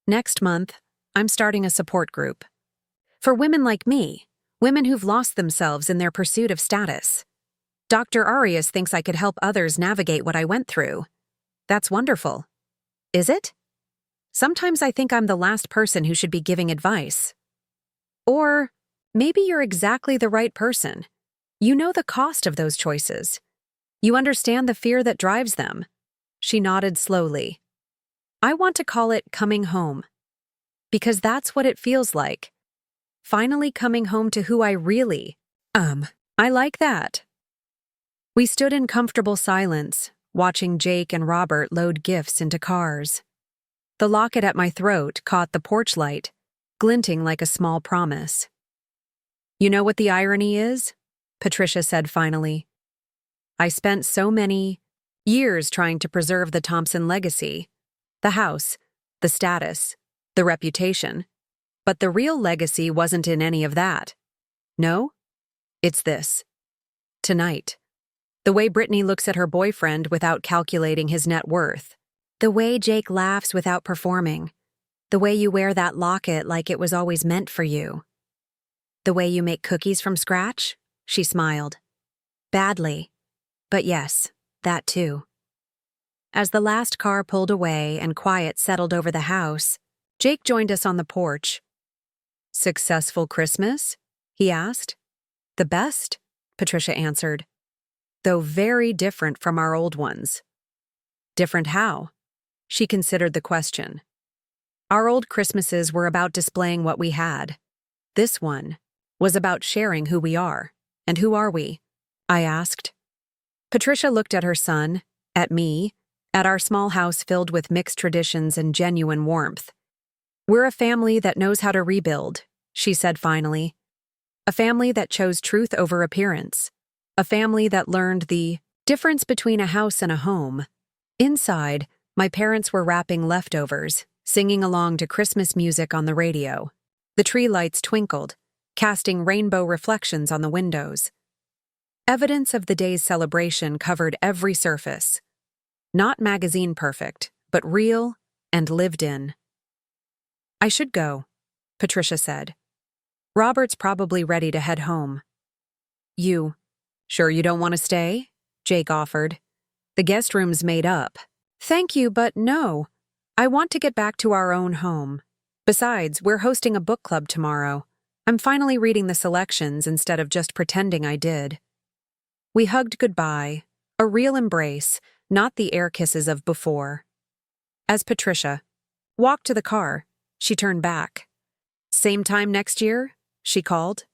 "Next month, I'm starting a support group. For women like me, women who've lost themselves in their pursuit of status. Dr. Arias thinks I could help others navigate what I went through. That's wonderful. Is it? Sometimes I think I'm the last person who should be giving advice. Or maybe you're exactly the right person. You know the cost of those choices. You understand the fear that drives them." She nodded slowly. "I want to call it coming home. Because that's what it feels like. Finally coming home to who I really am. I like that." We stood in comfortable silence, watching Jake and Robert load gifts into cars. The locket at my throat caught the porch light, glinting like a small promise. "You know what the irony is?" Patricia said finally. "I spent so many years trying to preserve the Thompson legacy. The house, the status, the reputation. But the real legacy wasn't in any of that. No? It's this. Tonight. The way Brittany looks at her boyfriend without calculating his net worth. The way Jake laughs without performing. The way you wear that locket like it was always meant for you. The way you make cookies from scratch?" She smiled. "Badly. But yes, that too." As the last car pulled away and quiet settled over the house, Jake joined us on the porch. "Successful Christmas?" he asked. "The best," Patricia answered. "Though very different from our old ones." "Different how?" She considered the question. Our old Christmases were about displaying what we had. This one was about sharing who we are. "And who are we?" I asked. Patricia looked at her son, at me, at our small house filled with mixed traditions and genuine warmth. "We're a family that knows how to rebuild," she said finally. "A family that chose truth over appearance. A family that learned the difference between a house and a home." Inside, my parents were wrapping leftovers, singing along to Christmas music on the radio. The tree lights twinkled, casting rainbow reflections on the windows. Evidence of the day's celebration covered every surface. Not magazine perfect, but real and lived in. "I should go," Patricia said. "Robert's probably ready to head home." "You sure you don't want to stay?" Jake offered. "The guest room's made up." "Thank you, but no. I want to get back to our own home. Besides, we're hosting a book club tomorrow. I'm finally reading the selections instead of just pretending I did." We hugged goodbye, a real embrace, not the air kisses of before. As Patricia walked to the car, she turned back. "Same time next year?" she called.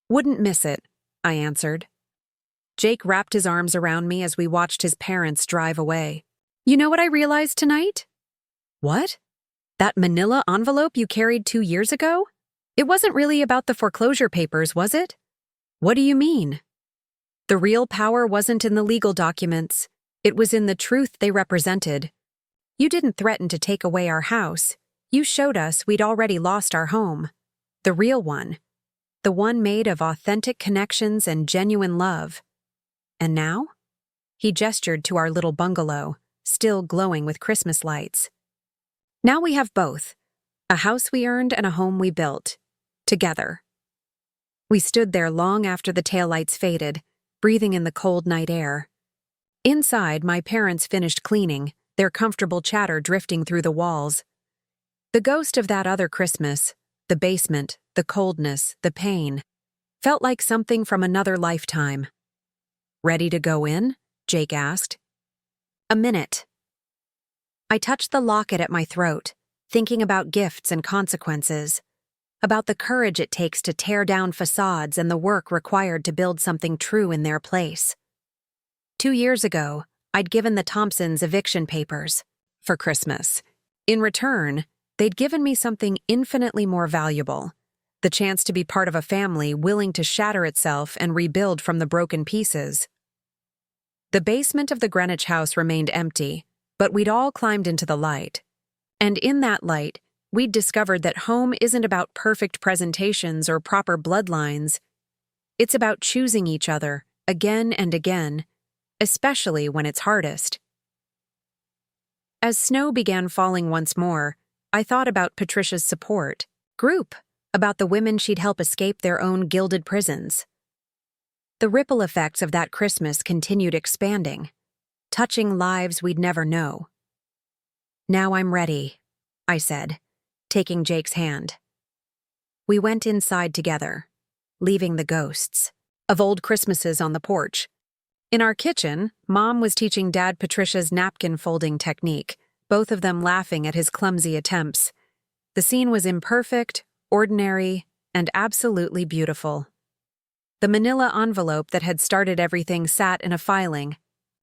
"Wouldn't miss it," I answered. Jake wrapped his arms around me as we watched his parents drive away. "You know what I realized tonight?" "What? That manila envelope you carried 2 years ago? It wasn't really about the foreclosure papers, was it?" "What do you mean?" "The real power wasn't in the legal documents. It was in the truth they represented. You didn't threaten to take away our house. You showed us we'd already lost our home. The real one. The one made of authentic connections and genuine love. And now?" He gestured to our little bungalow, still glowing with Christmas lights. "Now we have both. A house we earned and a home we built. Together." We stood there long after the taillights faded, breathing in the cold night air. Inside, my parents finished cleaning, their comfortable chatter drifting through the walls. The ghost of that other Christmas, the basement, the coldness, the pain. Felt like something from another lifetime. "Ready to go in?" Jake asked. "A minute." I touched the locket at my throat, thinking about gifts and consequences, about the courage it takes to tear down facades and the work required to build something true in their place. 2 years ago, I'd given the Thompsons eviction papers for Christmas. In return, they'd given me something infinitely more valuable, the chance to be part of a family willing to shatter itself and rebuild from the broken pieces. The basement of the Greenwich house remained empty, but we'd all climbed into the light. And in that light, we'd discovered that home isn't about perfect presentations or proper bloodlines. It's about choosing each other, again and again, especially when it's hardest. As snow began falling once more, I thought about Patricia's support group, about the women she'd help escape their own gilded prisons. The ripple effects of that Christmas continued expanding, touching lives we'd never know. "Now I'm ready," I said, taking Jake's hand. We went inside together, leaving the ghosts of old Christmases on the porch. In our kitchen, Mom was teaching Dad Patricia's napkin folding technique, both of them laughing at his clumsy attempts. The scene was imperfect, ordinary, and absolutely beautiful. The manila envelope that had started everything sat in a filing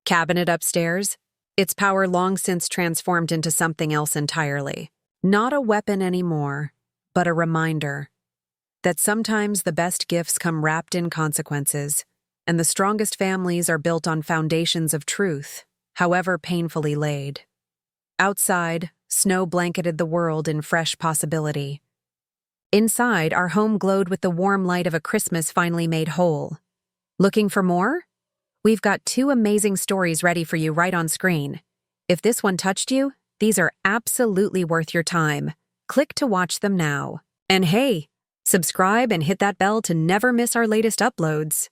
cabinet upstairs, its power long since transformed into something else entirely. Not a weapon anymore, but a reminder that sometimes the best gifts come wrapped in consequences, and the strongest families are built on foundations of truth, however painfully laid. Outside, snow blanketed the world in fresh possibility. Inside, our home glowed with the warm light of a Christmas finally made whole. Looking for more? We've got 2 amazing stories ready for you right on screen. If this one touched you, these are absolutely worth your time. Click to watch them now. And hey, subscribe and hit that bell to never miss our latest uploads.